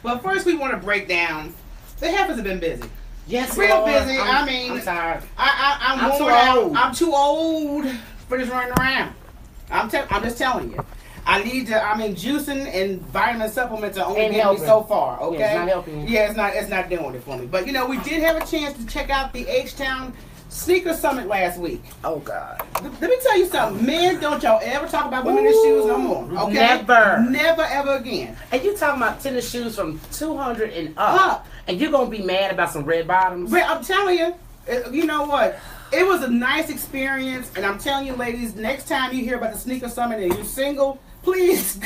But first, we want to break down. The heifers have been busy. Yes, real Lord. busy. I'm tired. I'm too worn out. old. I'm too old for this running around. I'm just telling you. I need to. I mean, juicing and vitamin supplements are only getting me so far. Okay, yeah, it's not helping you. Yeah, it's not doing it for me. But we did have a chance to check out the H-Town Sneaker Summit last week. Oh God. Let me tell you something. Men, don't y'all ever talk about women in shoes no more. Okay? Never ever again. And you talking about tennis shoes from 200 and up. And you're gonna be mad about some red bottoms? But I'm telling you, you know what? It was a nice experience, and I'm telling you, ladies, next time you hear about the Sneaker Summit and you're single, please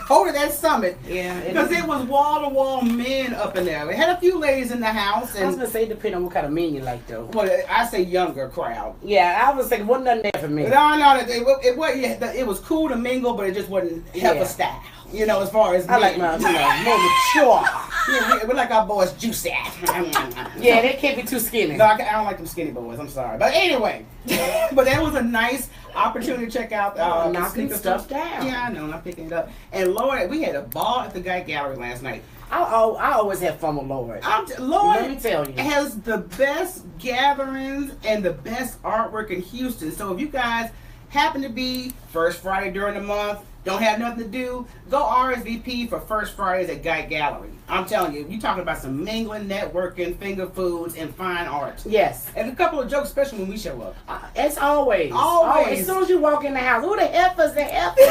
go to that summit. Yeah. Because it was wall-to-wall men up in there. We had a few ladies in the house. And I was going to say, depending on what kind of men you like, though. Well, I say younger crowd. Yeah, I was thinking, wasn't nothing there for me. No, it was cool to mingle, but it just wasn't heifer style. As far as I like my, more mature. Yeah, we like our boys juicy. Yeah, they can't be too skinny. No, I don't like them skinny boys. I'm sorry. But anyway, but that was a nice opportunity to check out knocking stuff down. Yeah, I know. I'm picking it up. And Lord, we had a ball at the Guy Gallery last night. I always have fun with Lord. Lord, let me tell you, has the best gatherings and the best artwork in Houston. So if you guys happen to be first Friday during the month, don't have nothing to do, go RSVP for First Fridays at Guy Gallery. I'm telling you, you're talking about some mingling, networking, finger foods, and fine art. Yes. And a couple of jokes, especially when we show up. It's always. As soon as you walk in the house, who the heifers? The heifers.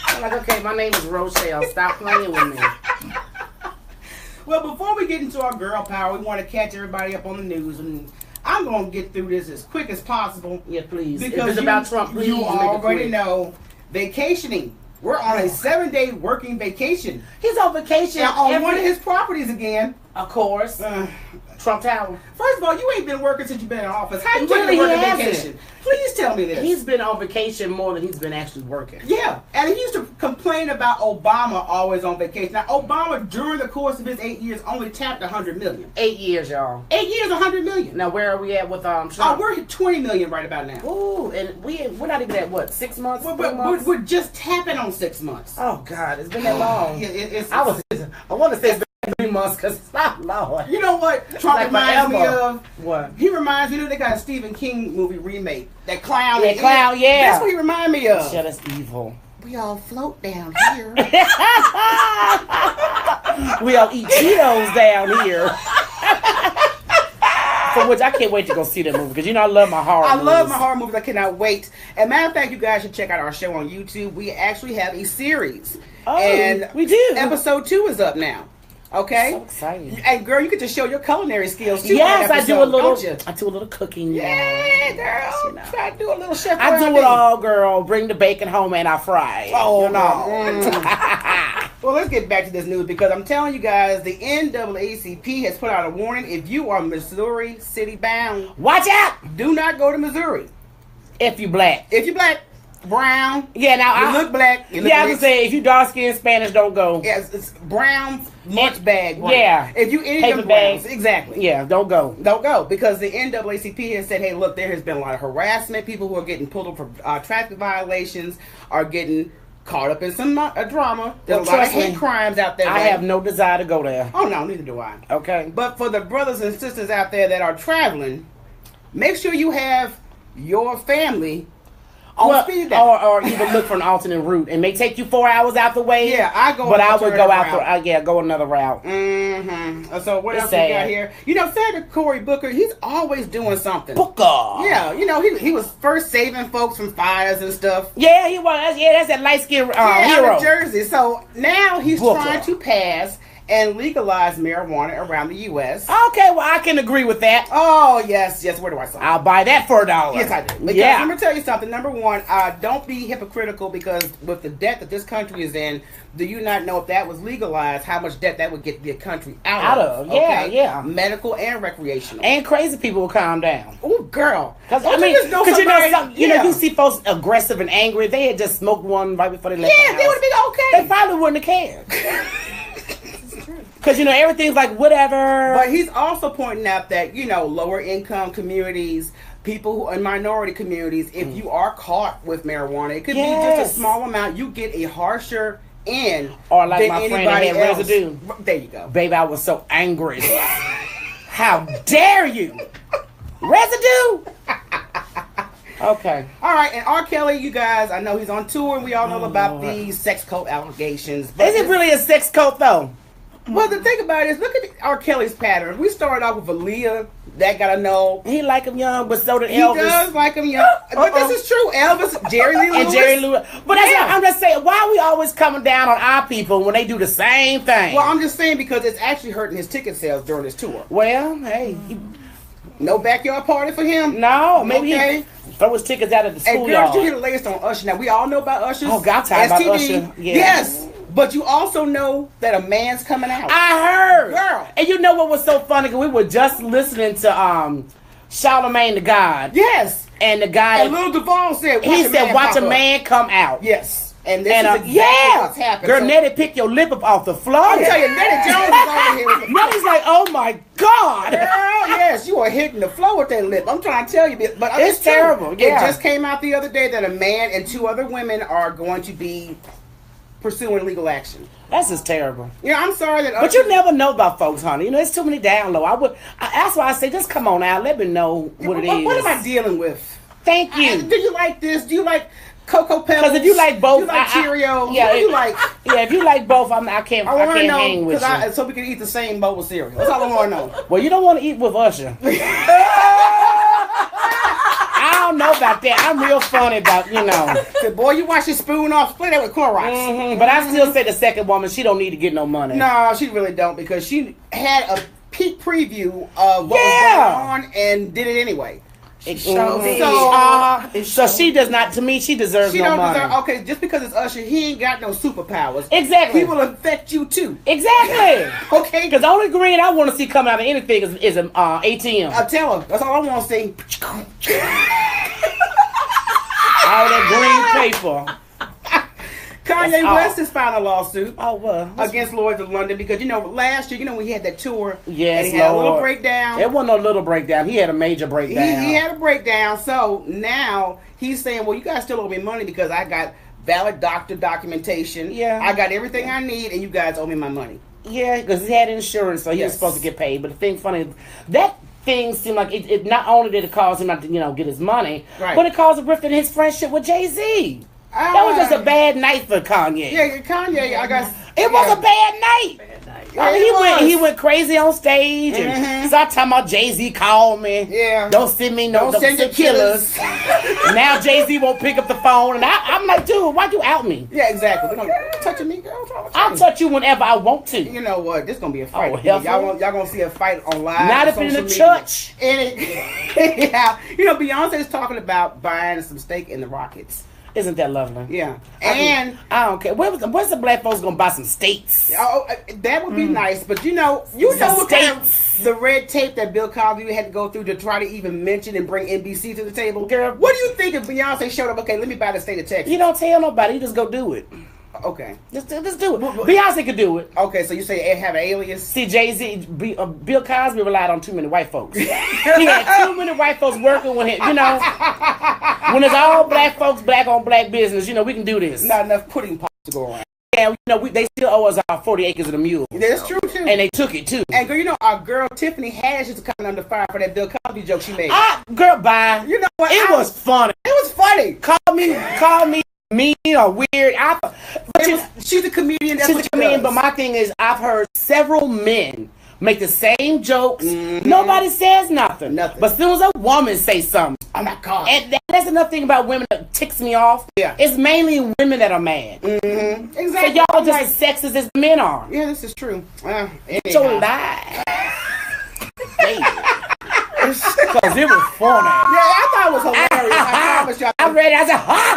I'm like, okay, my name is Rochelle. Stop playing with me. Well, before we get into our girl power, we want to catch everybody up on the news, and I'm going to get through this as quick as possible. Yeah, please. Because it's about Trump, please. You already know. Vacationing. We're on a 7-day working vacation. He's on vacation on one of his properties again. Of course. Trump Tower. First of all, you ain't been working since you've been in office. How you been working vacation? Please tell me this. He's been on vacation more than he's been actually working. Yeah, and he used to complain about Obama always on vacation. Now, Obama, during the course of his 8 years, only tapped $100 million. 8 years, y'all. 8 years, $100 million. Now, where are we at with Trump? We're at $20 million right about now. Ooh, and we're not even at what, 6 months? We're just tapping on 6 months. Oh God, it's been that long. Yeah, I want to say it's been 3 months because it's not long. You know what Trump reminds me of? What? He reminds me, they got a Stephen King movie remake. That clown. Yeah, clown, yeah. That's what he reminds me of. Shit, that's evil. We all float down here. We all eat Cheetos down here. For which I can't wait to go see that movie because I love my horror movies. I love my horror movies. I cannot wait. And matter of fact, you guys should check out our show on YouTube. We actually have a series. Oh, and we do. Episode 2 is up now. Okay. So exciting. And girl, you get to show your culinary skills too. Yes, episode, I do a little. Don't you? I do a little cooking. Yeah, girl. Try to do a little chef. I do it all, girl. Bring the bacon home and I fry. Oh no. Well, let's get back to this news because I'm telling you guys, the NAACP has put out a warning. If you are Missouri City bound, watch out. Do not go to Missouri. If you black. If you black. Brown. Yeah, now you look black. You look I was saying if you dark skinned Spanish, don't go. Yes, it's brown lunch bag. Brown. Yeah. If you any paper of browns, exactly. Yeah, don't go. Don't go because the NAACP has said, hey, look, there has been a lot of harassment. People who are getting pulled up for traffic violations are getting caught up in some drama. There's a lot of hate crimes out there. I have no desire to go there. Oh no, neither do I. Okay. But for the brothers and sisters out there that are traveling, make sure you have your family. Or even look for an alternate route. It may take you 4 hours out the way. Yeah, I go. But I would go out go another route. Mm-hmm. So what else we got here? Senator Cory Booker, he's always doing something. Booker. Yeah, he was first saving folks from fires and stuff. Yeah, he was. Yeah, that's that light skinned hero. Out of Jersey. So now he's trying to pass and legalize marijuana around the U.S. Okay, well, I can agree with that. Oh, yes. Where do I sign? I'll buy that for $1. Yes, I do. Because I'm going to tell you something. Number one, don't be hypocritical because with the debt that this country is in, do you not know if that was legalized, how much debt that would get the country out of? Yeah, yeah. Medical and recreational. And crazy people will calm down. Oh, girl. Because you see folks aggressive and angry. If they had just smoked one right before they left the house, they would have been okay. They probably wouldn't have cared. Because, everything's like, whatever. But he's also pointing out that, lower income communities, people who in minority communities, if you are caught with marijuana, it could be just a small amount. You get a harsher in or like than my friend anybody that had else. residue. There you go. Baby, I was so angry. How dare you? Residue? Okay. All right, and R. Kelly, you guys, I know he's on tour, and we all know about these sex cult allegations. But Is it really a sex cult, though? Well, the thing about it is, look at R. Kelly's pattern. We started off with Aaliyah. That got to know. He like him young, but so did He Elvis. does like him young. But this is true. Elvis, Jerry Lee Lewis. And Jerry Lewis. But that's what I'm just saying, why are we always coming down on our people when they do the same thing? Well, I'm just saying because it's actually hurting his ticket sales during his tour. Well, hey. No backyard party for him? No, maybe he throw his tickets out of the schoolyard. And girls, you hear the latest on Usher. Now, we all know about Usher's Oh, God, I'm talking about Usher. Yeah. Yes. But you also know that a man's coming out. I heard. Girl. And you know what was so funny? We were just listening to Charlamagne the God. Yes. And the guy... And Lil Duval said, watch a man come out. Yes. And this is exactly what's happened. Girl, Nettie, pick your lip up off the floor. I'll tell you, Nettie Jones is over here with the Nettie's like, oh my God. Girl, yes, you are hitting the floor with that lip. I'm trying to tell you. But it's terrible. Yeah. It just came out the other day that a man and 2 other women are going to be pursuing legal action. That's just terrible. Yeah, I'm sorry that. But you never know about folks, honey. You know, it's too many down low. That's why I say, just come on out. Let me know what it is. What am I dealing with? Thank you. Do you like this? Do you like Cocoa Pebbles? Because if you like both, you like Cheerios. Yeah, what do you like? Yeah, if you like both, I can't hang with you. So we can eat the same bowl of cereal. That's all I want to know. Well, you don't want to eat with Usher. I don't know about that. I'm real funny about, Said, boy, you wash your spoon off, split it with Clorox. Mm-hmm. But I still say the second woman, she don't need to get no money. No, she really don't, because she had a peek preview of what was going on and did it anyway. So she does not. To me, she deserves no money. Okay, just because it's Usher, he ain't got no superpowers. Exactly. He will affect you too. Exactly. Okay. Because the only green I want to see come out of anything is an ATM. I tell her. That's all I want to see. All that green paper. Kanye West has filed a lawsuit against Lloyd's of London because, last year, when he had that tour, yes, and he had a little breakdown. It wasn't a little breakdown. He had a major breakdown. He had a breakdown. So now he's saying, well, you guys still owe me money because I got valid doctor documentation. Yeah. I got everything I need, and you guys owe me my money. Yeah, because he had insurance, so he was supposed to get paid. But the thing funny, that thing seemed like it not only did it cause him not to, get his money, but it caused a rift in his friendship with Jay-Z. That was just a bad night for Kanye. Yeah, Kanye, I guess. It was a bad night. Yeah, he went crazy on stage and started talking about Jay-Z called me. Yeah. Don't send me no send your killers. Now Jay-Z won't pick up the phone, and I'm like, dude, why'd you out me? Yeah, exactly. They don't touching me, girl. I'll touch you whenever I want to. You know what? This gonna be a fight. Oh, y'all gonna see a fight on live. Not if it's in the church. Yeah. Beyonce's talking about buying some stake in the Rockets. Isn't that lovely? Yeah. And I don't care. When's the black folks gonna buy some steaks? Oh, that would be nice. But you know what kind of the red tape that Bill Cosby had to go through to try to even mention and bring NBC to the table? Girl, what do you think if Beyonce showed up? Okay, let me buy the state of Texas. You don't tell nobody. You just go do it. Okay. Just do it. Beyonce could do it. Okay, so you say have an alias? See, Jay-Z, Bill Cosby relied on too many white folks. He had too many white folks working with him. When it's all black folks, black on black business, we can do this. Not enough pudding pots to go around. And, they still owe us our 40 acres of the mule. That's true, too. And they took it, too. And, girl, our girl Tiffany Haddish is coming under fire for that Bill Cosby joke she made. Girl, bye. You know what? It was funny. It was funny. Call me mean or weird. She's a comedian. That's she's what a comedian, but my thing is, I've heard several men make the same jokes. Mm-hmm. Nobody says nothing. But as soon as a woman says something, oh my God. And that's another thing about women that ticks me off. Yeah. It's mainly women that are mad. Mm-hmm. Exactly. So y'all just as sexist as men are. Yeah, this is true. Your lie. Because it was funny. Yeah, I thought it was hilarious. I promise y'all. I read it. I said, ha!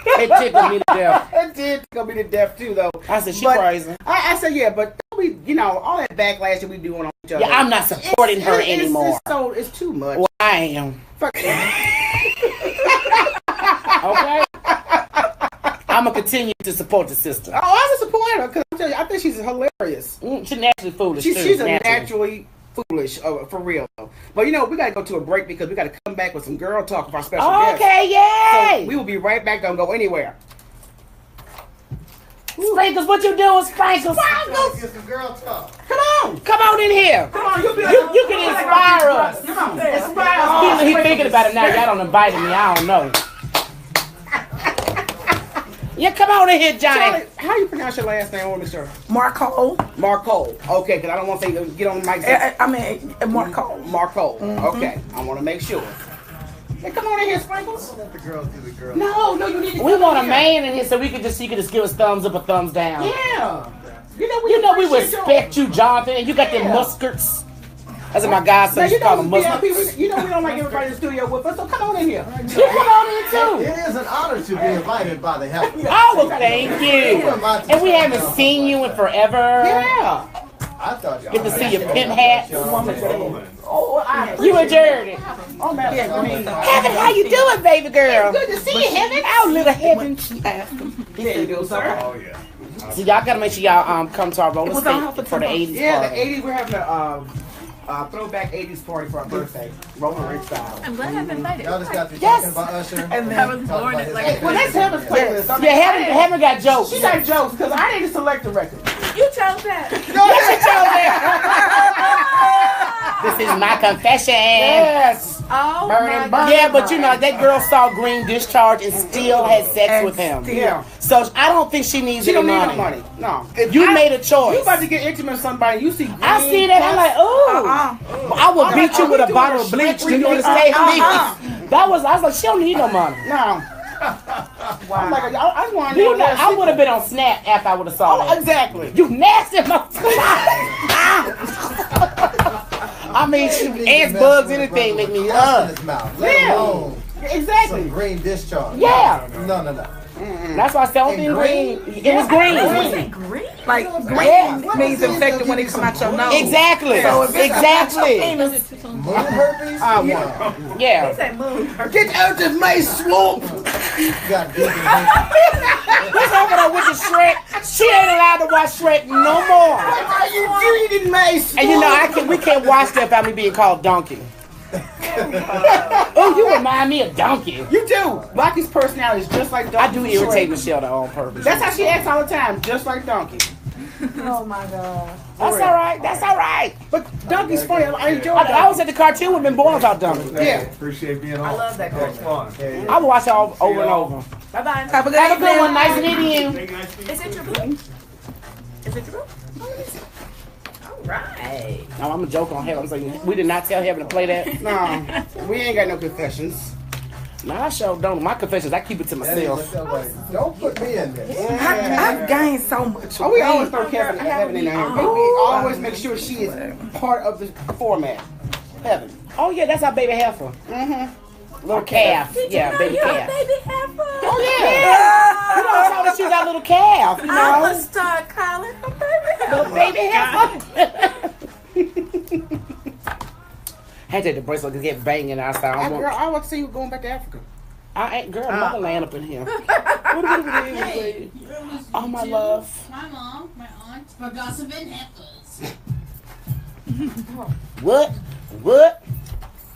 It tickled me to death. It did tickle me to death too, though. I said, she crazy. I said, yeah, but we, all that backlash that we do on each other. Yeah, I'm not supporting her anymore. It's too much. Well, I am. Okay? I'm going to continue to support the sister. Oh, I'm going to support her because I think she's hilarious. She's naturally foolish, She's a naturally foolish for real. But you know, we got to go to a break because we got to come back with some girl talk with our special guest. Okay, yay! So we will be right back. Don't go anywhere. Sprinkles, what you doing, Sprinkles? Get some girl talk. Come on in here. Come on, you can inspire us. Come on, inspire us. He thinking about it now. Y'all don't invite me. I don't know. Yeah, come on in here, Johnny. Charlie, how you pronounce your last name on the show? Marcol. Marcol. Okay, because I don't want to say get on the mic. Marcol. Marcol. Okay, I want to make sure. Hey, come on in here, Sprinkles. Let the girls do the girls. No, you need to. We want a man in here so he could just give us thumbs up or thumbs down. Yeah. You know we respect you, Jonathan, and you got them muskarts. That's what my guy says. You call them muskarts. You know we don't like everybody in the studio with us, so come on in here. You come on in too. It is an honor to be invited by the Heifers. Oh, well, thank you. And we haven't seen you in forever. Yeah. I thought y'all Get to see your pimp hat. Oh, You and Jared. Oh, man. Heaven, how you doing, baby girl? Good to see you, Heaven. Oh, little Heaven. She asked him. There you go, sir. Oh, yeah. So y'all gotta make sure y'all come to our roller skate for the 80s Yeah, party. the 80s. We're having a throwback 80s party for our birthday. Roller rink style. I'm glad I've invited. Y'all just got to Yes. talking about Usher. And then I was born at like Well, let's have a playlist. I mean, Yeah, Heaven got jokes. She got jokes because I didn't select the record. you chose that. This is my confession. Yes. Oh Burning, my burning. Yeah, but you know, that girl saw green discharge and still had sex with him. Yeah. So I don't think she needs She any don't need money. no money. No. You made a choice. You about to get intimate with somebody. You see green. I see that. I'm like, ooh. I will beat you with a bottle of bleach. You know to stay with me. I was like, she don't need no money. No. I'm like, I want to You know. know, I would have been on Snap after I would have saw Oh, that. exactly. You nasty motherfucker. I mean, ants, bugs, anything make me in his mouth. Let alone Exactly. some green discharge. Yeah. No. That's why I said, don't think green. It was green. Was it green? like green means infected when it come out your nose. Exactly. So if it's Exactly. Moon herpes? Yeah. They say moon. Get out of my swamp. You got deep What's over there with the Shrek? She ain't allowed to watch Shrek no more. What are you doing in my swamp? And you know, we can't watch that without me being called Donkey. Oh, you remind me of Donkey. You do. Blacky's personality is just like Donkey. I do irritate Michelle though on purpose. That's how she acts all the time, just like Donkey. Oh my god. That's all right. That's all right. But Donkey's funny. I enjoy it. I was at the cartoon with been born without Donkey. Yeah. Appreciate being on. I love that girl. I would watch it all over and over. Bye bye. Have a good Have a good evening. one. Nice meeting you. Is it your boo? Is it your boo? All right. No, I'm a joke on Heaven. I'm saying we did not tell Heaven to play that. No, we ain't got no confessions. No, I sure don't. My confessions, I keep it to myself. Don't put me in this. I've gained so much. Oh, we always weight. throw Heaven in there. But we always make sure she is part of the format. Heaven. Oh yeah, that's our baby heifer. Little calf. Yeah, baby calf. Baby heifer. Oh yeah. You know, I told her she was our little calf. You I know, would start calling her baby heifer. little baby heifer. Had to take the bracelet to get banging outside. Girl, I want to see you going back to Africa. I ain't girl, motherland up in here. Oh my love. My mom, my aunt, for Gossiping Heifers. What?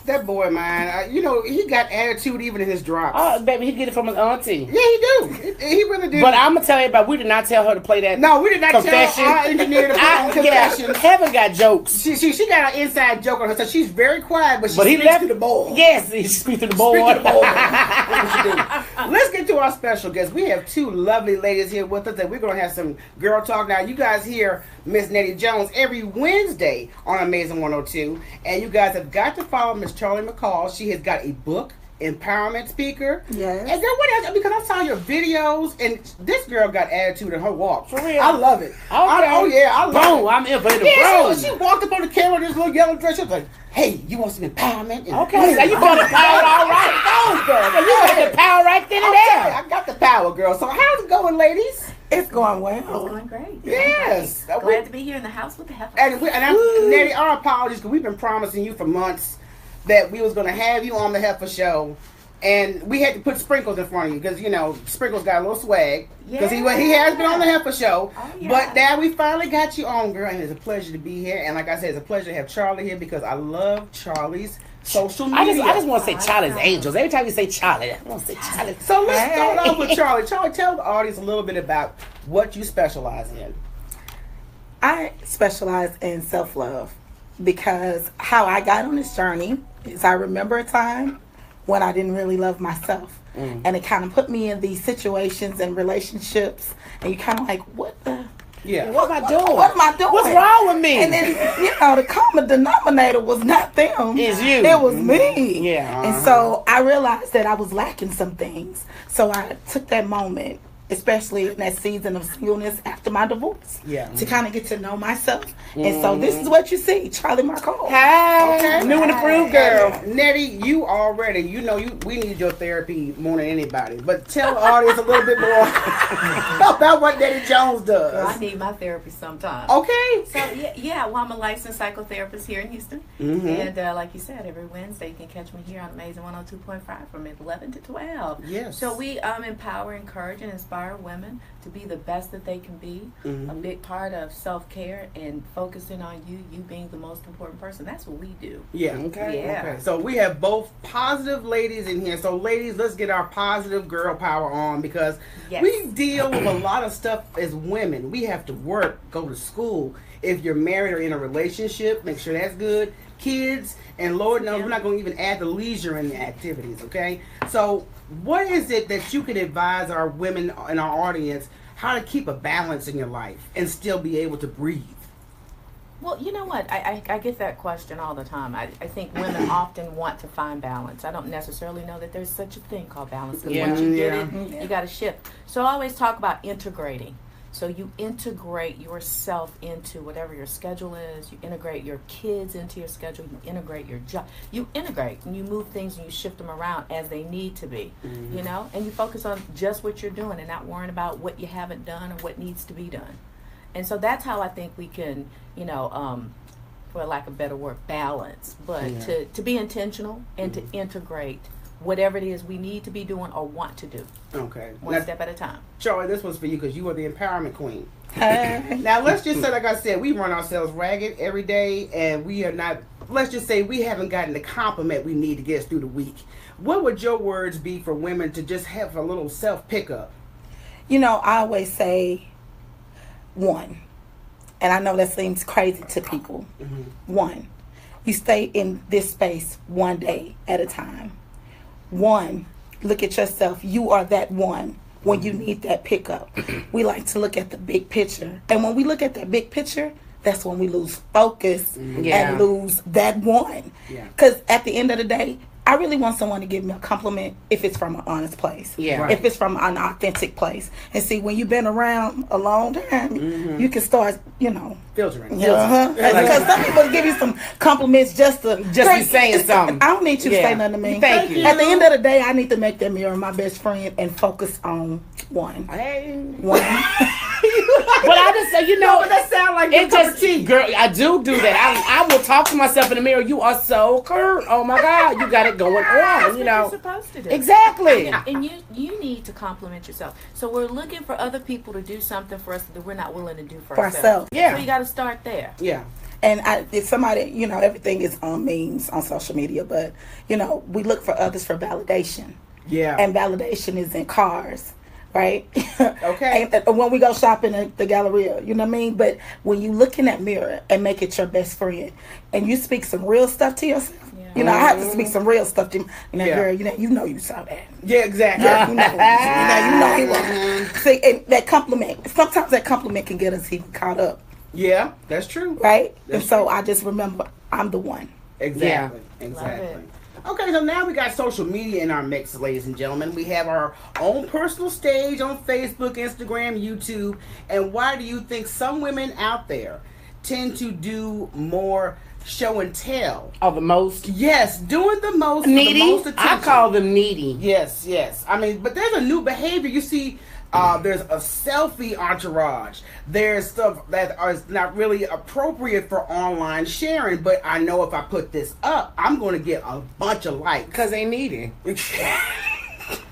That boy, man, you know, he got attitude even in his drops. Oh, baby, he get it from his auntie. Yeah, he do. He really did. But I'm gonna tell you about. We did not tell her to play that. No, we did not confession. tell our engineer to put on confession. Heaven got jokes. She got an inside joke on her, so she's very quiet, but she But he speaks left to the bowl. Yes, he speaks to the board. Speak to the bowl. That's what she do. Let's get to our special guest. We have two lovely ladies here with us, and we're gonna have some girl talk. Now, you guys hear Miss Nettie Jones every Wednesday on Amazing 102, and you guys have got to follow Miss Charlie McCall. She has got a book, empowerment speaker. Yes. And girl, what else? Because I saw your videos, and this girl got attitude in her walk. For real? I love it. Okay. Oh yeah, I love Boom, it. I'm in for the Yeah, boom. she walked up on the camera in this little yellow dress. She was like, "Hey, you want some empowerment?" And Okay, so you got the power all right. Go, girl. So you got the power right then and there. I got the power, girl. So how's it going, ladies? It's going It's well. going great. Yes. Glad to be here in the house with the heifer. And Nettie, our apologies because we've been promising you for months that we was going to have you on the Heifer Show. And we had to put Sprinkles in front of you because, you know, Sprinkles got a little swag. Because he has been on the Heifer Show. Oh, yeah. But now we finally got you on, girl. And it's a pleasure to be here. And like I said, it's a pleasure to have Charlie here because I love Charlie's social media. I just want to say Charlie's Angels. Every time you say Charlie, I want to say Charlie. So let's start off with Charlie. Charlie, tell the audience a little bit about what you specialize in. I specialize in self-love because how I got on this journey is I remember a time when I didn't really love myself. And it kind of put me in these situations and relationships, and you kind of like, what the? Yeah. What am I doing? What am I doing? What's wrong with me? And then, you know, the common denominator was not them. It's you. It was me. Yeah. And so I realized that I was lacking some things. So I took that moment, especially in that season of singleness after my divorce, to kind of get to know myself. And so this is what you see, Charlie Marcol. Hey, new and approved girl. Nettie, you already, you know, we need your therapy more than anybody. But tell the audience a little bit more about what Nettie Jones does. Well, I need my therapy sometimes. Okay. So well, I'm a licensed psychotherapist here in Houston, and like you said, every Wednesday you can catch me here on Amazing 102.5 from 11 to 12. Yes. So we empower, encourage, and inspire women to be the best that they can be. A big part of self-care and focusing on you being the most important person. That's what we do. Yeah. Okay. Yeah. Okay. So we have both positive ladies in here. So ladies, let's get our positive girl power on because we deal with a lot of stuff as women. We have to work, go to school. If you're married or in a relationship, make sure that's good. Kids, and Lord knows we're not going to even add the leisure in the activities, okay? So what is it that you could advise our women in our audience how to keep a balance in your life and still be able to breathe? Well, you know what? I get that question all the time. I think women often want to find balance. I don't necessarily know that there's such a thing called balance. Because once you get it, you got to shift. So I always talk about integrating. So you integrate yourself into whatever your schedule is. You integrate your kids into your schedule. You integrate your job. You integrate and you move things and you shift them around as they need to be, you know? And you focus on just what you're doing and not worrying about what you haven't done or what needs to be done. And so that's how I think we can, you know, for lack of a better word, balance. But to be intentional and to integrate whatever it is we need to be doing or want to do. Okay. One step at a time. Charlie, this one's for you because you are the empowerment queen. Now, let's just say, like I said, we run ourselves ragged every day, and we are not, let's just say we haven't gotten the compliment we need to get us through the week. What would your words be for women to just have a little self-pickup? You know, I always say one. And I know that seems crazy to people. One. You stay in this space one day at a time. One, look at yourself. You are that one when you need that pickup. We like to look at the big picture. And when we look at that big picture, that's when we lose focus and lose that one. Because at the end of the day, I really want someone to give me a compliment if it's from an honest place. If it's from an authentic place. And see, when you've been around a long time, you can start, you know, filtering. Because some people give you some compliments just to be saying something. I don't need you to say nothing to me. Thank you. At the end of the day, I need to make that mirror my best friend and focus on one. One. But I just say, you know, but that sound like it just, girl, I do that. I will talk to myself in the mirror. You are so curt. Oh my God, you got it going on. You know, you're supposed to do. Exactly. And you need to compliment yourself. So we're looking for other people to do something for us that we're not willing to do for ourselves. Yeah. So you got to start there. Yeah. And if somebody, you know, everything is on memes on social media, but you know, we look for others for validation. Yeah. And validation is in cars. Right? Okay. And when we go shopping at the Galleria, you know what I mean? But when you look in that mirror and make it your best friend, and you speak some real stuff to yourself, you know, I have to speak some real stuff to you. And that girl, you know you saw that. Yeah, exactly. You know. See, and that compliment, sometimes that compliment can get us even caught up. Yeah, that's true. Right? And so I just remember, I'm the one. Exactly. Exactly. Okay, so now we got social media in our mix, ladies and gentlemen. We have our own personal stage on Facebook, Instagram, YouTube. And why do you think some women out there tend to do more show and tell? Oh, the most? Yes, doing the most. Needy? The most attention. I call them needy. Yes. I mean, but there's a new behavior. You see There's a selfie entourage. There's stuff that is not really appropriate for online sharing, but I know if I put this up, I'm going to get a bunch of likes. Because they need it.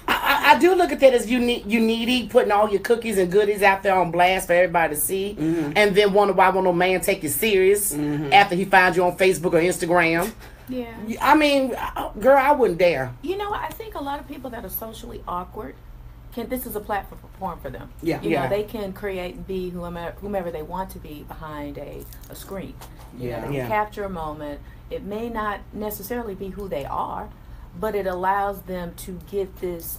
I do look at that as you needy, putting all your cookies and goodies out there on blast for everybody to see, and then wonder why won't no man take you serious after he finds you on Facebook or Instagram. Yeah. I mean, girl, I wouldn't dare. You know, I think a lot of people that are socially awkward this is a platform for them. Yeah. You know, they can create and be whomever they want to be behind a screen. You know, they can capture a moment. It may not necessarily be who they are, but it allows them to get this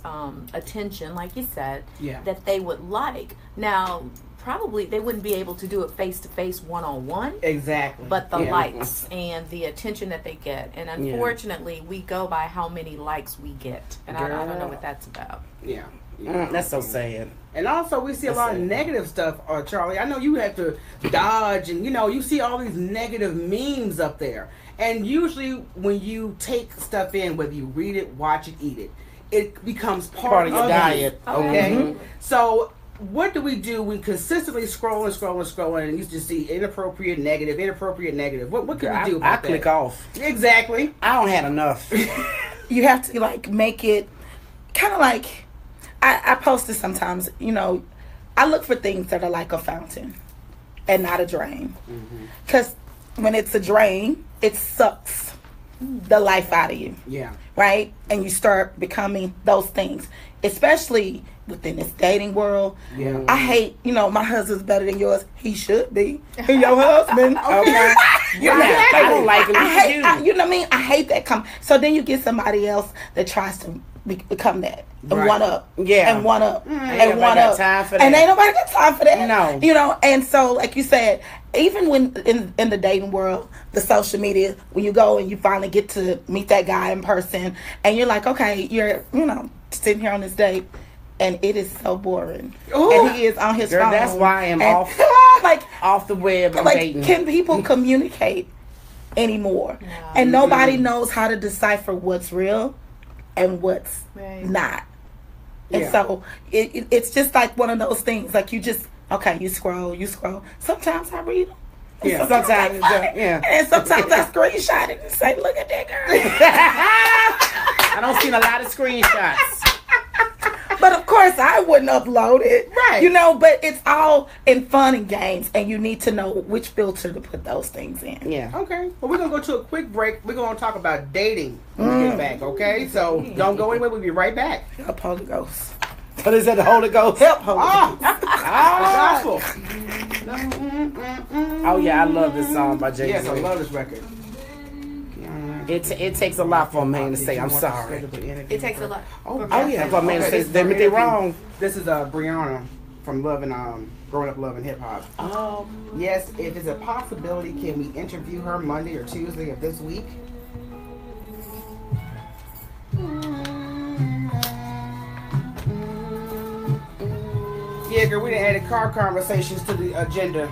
attention, like you said, that they would like. Now, probably they wouldn't be able to do it face-to-face, one-on-one. Exactly. But the likes and the attention that they get. And unfortunately, we go by how many likes we get. And I don't know what that's about. Yeah. That's so sad. And also, we see a lot of negative stuff, Charlie. I know you have to dodge, and you see all these negative memes up there. And usually, when you take stuff in, whether you read it, watch it, eat it, it becomes part of your diet. Okay. So, what do we do? We consistently scrolling, and you just see inappropriate negative. What can we do about that? I click off. Exactly. I don't have enough. You have to make it kind of like. I post it sometimes, I look for things that are like a fountain and not a drain. Because when it's a drain, it sucks the life out of you. Yeah. Right? And you start becoming those things, especially within this dating world. Yeah. I hate, my husband's better than yours. He should be. He your husband. Okay. I don't like him. You know what I mean? I hate that. So then you get somebody else that tries to become that. And one up. Yeah. And one up. And one up. And ain't nobody got time for that. No. And so, like you said, even when in the dating world, the social media, when you go and you finally get to meet that guy in person, and you're like, okay, you're, sitting here on this date, and it is so boring. Ooh. And he is on his phone. That's why I am off the web and dating. Can people communicate anymore? No. And nobody knows how to decipher what's real and what's not. And so it's just like one of those things. Like you scroll. Sometimes I read them. Yeah. Sometimes and sometimes I screenshot it and say, "Look at that girl." I don't see a lot of screenshots. But of course, I wouldn't upload it. Right. But it's all in fun and games, and you need to know which filter to put those things in. Yeah. Okay. Well, we're going to go to a quick break. We're going to talk about dating when we get back, okay? So don't go anywhere. We'll be right back. Help Holy Ghost. What is that, the Holy Ghost? Help Holy Ghost. Gospel. Oh, yeah, I love this song by Jay-Z. Yes, I love this record. It takes a lot for a man to say, I'm sorry. It takes a lot. Oh yeah, for a man to say, they admit they're wrong. This is Brianna from Growing Up Loving Hip Hop. Oh. Yes, if it's a possibility, can we interview her Monday or Tuesday of this week? Yeah, girl, we done added car conversations to the agenda.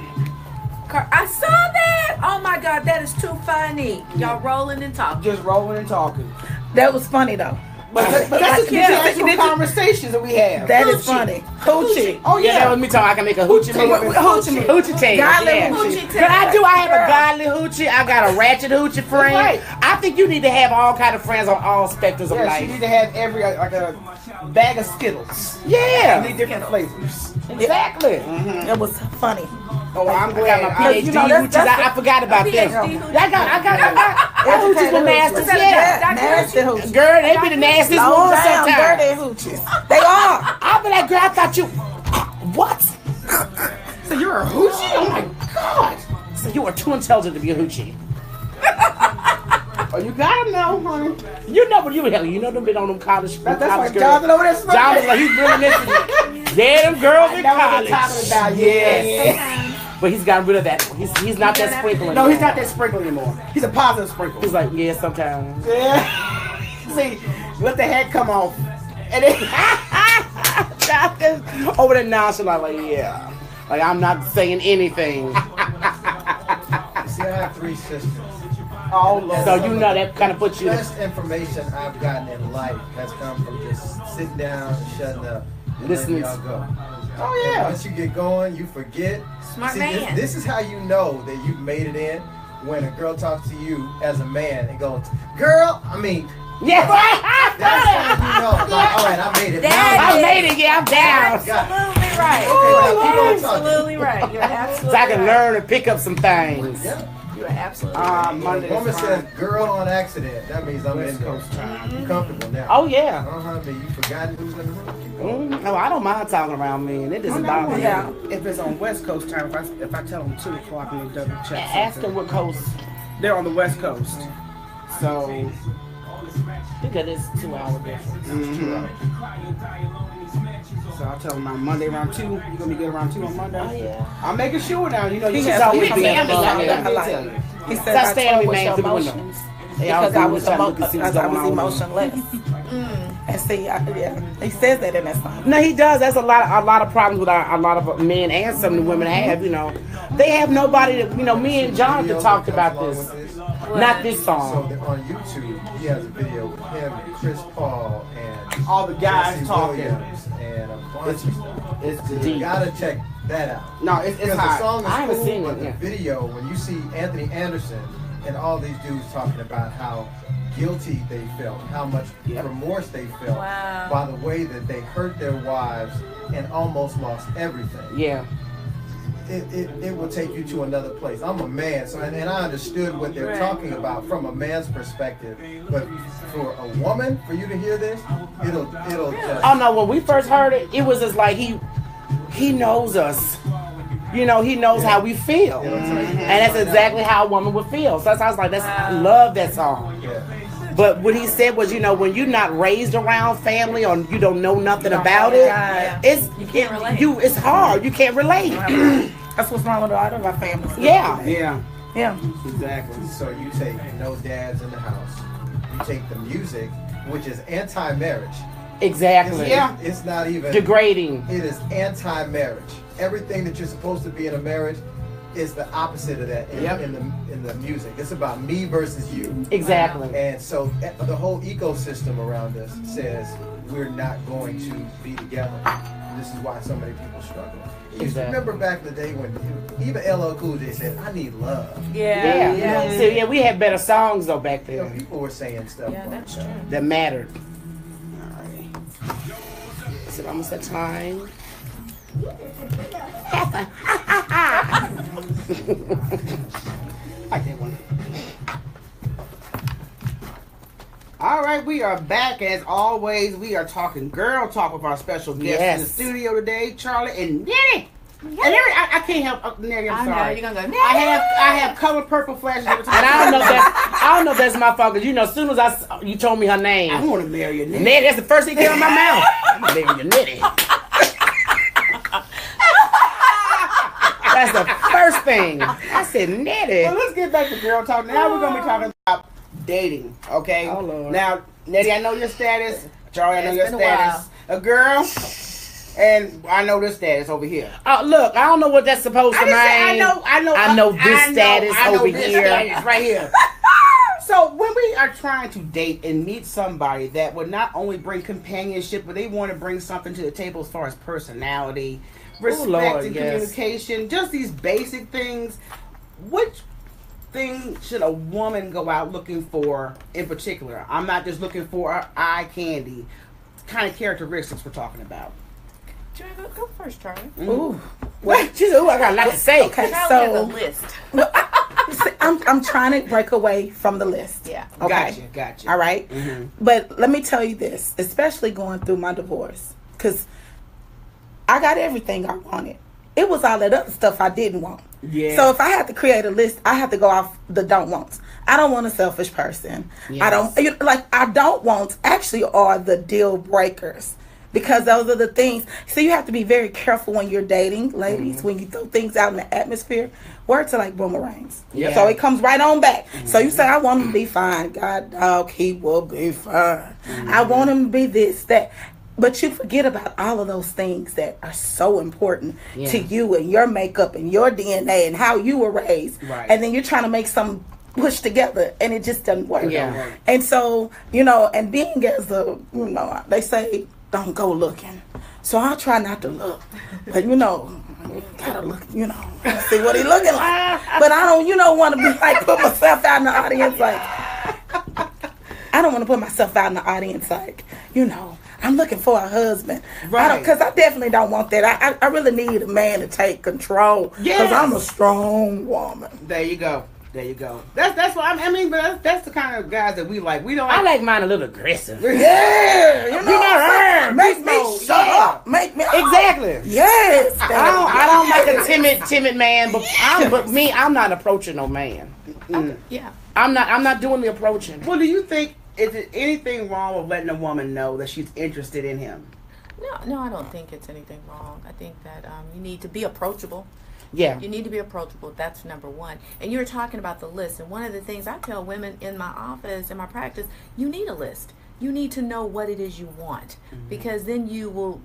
I saw that. Oh my God, that is too funny. Y'all rolling and talking. Just rolling and talking. That was funny though. But that's the actual conversations that we have. That is funny. Hoochie. Oh yeah, that was me talking. I can make a hoochie movie. Hoochie tape. Godly hoochie tape. But I have a godly hoochie. I got a ratchet hoochie friend. Right. I think you need to have all kind of friends on all spectrums of life. You need to have every like a bag of Skittles. Yeah. You need different flavors. Exactly. It was funny. Oh, I'm glad. I got my PhD hoochies. I forgot about them. I got hoochies with masters. Nasty hoochies. Girl, they be the nastiest ones sometimes. Dirty hoochies. They are. I'll be like, girl, I thought you. What? So you're a hoochie? Oh my God. So you are too intelligent to be a hoochie. Oh, you gotta know, honey. You know, but you them been on them college. That's like Jonathan over there. Jonathan, like he's really listening. Yeah, them girls in college. Talking about yes. But he's gotten rid of that. He's not that sprinkle anymore. No, he's not that sprinkle anymore. He's a positive sprinkle. He's like, yeah, sometimes. Yeah. See, let the head come off. And then over there nonchalant, like, yeah. Like, I'm not saying anything. See, I have 3 sisters. Oh, Lord. So you know that kind of puts you... The best information I've gotten in life has come from just sitting down and shutting up. listening. Y'all go. Oh yeah. And once you get going, you forget. Smart man. This is how you know that you've made it in when a girl talks to you as a man and goes, "Girl, I mean." Yeah. That's how you know. Like, all right, I made it. I made it. Yeah, I'm down. Absolutely right. Absolutely right. You're absolutely So I can right. learn and pick up some things. Yeah. You're absolutely right. When a woman says "girl" on accident, that means I'm in there. I'm comfortable now. Oh yeah. But you forgot who's in the room. No, I don't mind talking around men. It doesn't bother me. Yeah. If it's on West Coast time, if I tell them 2 o'clock and they double check. Ask them what coast. They're on the West Coast, so. Because it's 2 hour difference. So I'll tell them on Monday around 2. You're gonna be good around 2 on Monday. Oh yeah. I'm making sure now. You know, you He just has always me be being at the alone. line. He Stop said I staring at me, told man, with through your the window. emotions They all because I do was, try to look and see what's going on. emotionless. And see, he says that in that song. No, he does. That's a lot of problems with a lot of men and some of the women have. You know, they have nobody. That, you know, me and Jonathan talked about this. Not this So song. on YouTube, he has a video with him and Chris Paul and All the guys Jesse talking. Williams and a bunch of stuff. It's So deep. you gotta check that out. No, it's Because the hot. song I is haven't cool, seen but it, the yeah. video, when you see Anthony Anderson and all these dudes talking about how guilty they felt, how much remorse they felt Wow. by the way that they hurt their wives and almost lost everything. Yeah. It will take you to another place. I'm a man, so and I understood what they're Right. talking about from a man's perspective. But for a woman, for you to hear this, it'll just. Oh no, when we first heard it, it was just like he knows us. You know, he knows how we feel. And that's exactly how a woman would feel. So I was like, I love that song. Yeah. But what he said was, you know, when you're not raised around family or you don't know nothing about it, You can't relate. It's hard. You can't relate. That's what's wrong with a lot of our families. Yeah. Yeah, Yeah. exactly. So you take no dads in the house. You take the music, which is anti-marriage. Exactly. Yeah. It's not even. Degrading. It is anti-marriage. Everything that you're supposed to be in a marriage is the opposite of that in the music. It's about me versus you. Exactly. And so the whole ecosystem around us says we're not going to be together. This is why so many people struggle. You remember back in the day when even LL Cool J said, "I need love." Yeah. So yeah, we had better songs though back You know, then people were saying stuff Yeah, like that's true. that. that mattered. Is it almost that time? I like that one. All right, we are back as always. We are talking girl talk with our special guest in the studio today, Charlie and Nettie. And I can't help Nettie. I'm I know, sorry. you're gonna go, I have color purple flashes every time. And I don't know if that's my fault, because you know, as soon as you told me her name, I want to marry you, Nettie. Nettie, that's the first thing came out of my mouth. I'm gonna marry you, Nettie. That's the first thing. I said, Nettie. Well, let's get back to girl talk. Now we're gonna be talking about dating. Okay. Oh, Lord. Now, Nettie, I know your status. Charlie, I know It's your been a status. A girl. And I know this status over here. Look, I don't know what that's supposed to mean. I know this status over here. Status right here. So when we are trying to date and meet somebody that would not only bring companionship, but they want to bring something to the table as far as personality, respect, Lord, and yes. communication, just these basic things, which thing should a woman go out looking for in particular? I'm not just looking for eye candy. Kind of characteristics we're talking about. Go first, Charlie. Ooh. What? She said, ooh, I got a lot to say. Okay, Charlie has a so list. I'm trying to break away from the list. Yeah. Okay. Gotcha. All right? Mm-hmm. But let me tell you this, especially going through my divorce, because I got everything I wanted. It was all that other stuff I didn't want. Yeah. So if I had to create a list, I have to go off the don't wants. I don't want a selfish person. Yes. I don't want actually are the deal breakers. Because those are the things. So you have to be very careful when you're dating, ladies, when you throw things out in the atmosphere. Words are like boomerangs. Yeah. So it comes right on back. So you say, I want him to be fine. God, dog, he will be fine. I want him to be this, that. But you forget about all of those things that are so important to you and your makeup and your DNA and how you were raised. Right. And then you're trying to make some push together and it just doesn't work. Yeah. And so, and being as a, they say, don't go looking. So I try not to look. But, you know, gotta look, you know, see what he looking like. But I don't, you know, want to be like, put myself out in the audience like, I don't want to put myself out in the audience like, you know, I'm looking for a husband. Right. Because I definitely don't want that. I really need a man to take control. Because I'm a strong woman. There you go. There you go. That's what I mean. But that's the kind of guys that we like. We don't. I like mine a little aggressive. Yeah, you know, make me shut up. Make me exactly. Yes. I don't like a timid man. But I'm not approaching no man. Okay. Yeah. I'm not doing the approaching. Well, do you think is there anything wrong with letting a woman know that she's interested in him? No, I don't think it's anything wrong. I think that you need to be approachable. Yeah. You need to be approachable. That's number one. And you were talking about the list. And one of the things I tell women in my office, in my practice, you need a list. You need to know what it is you want. Mm-hmm. Because then you will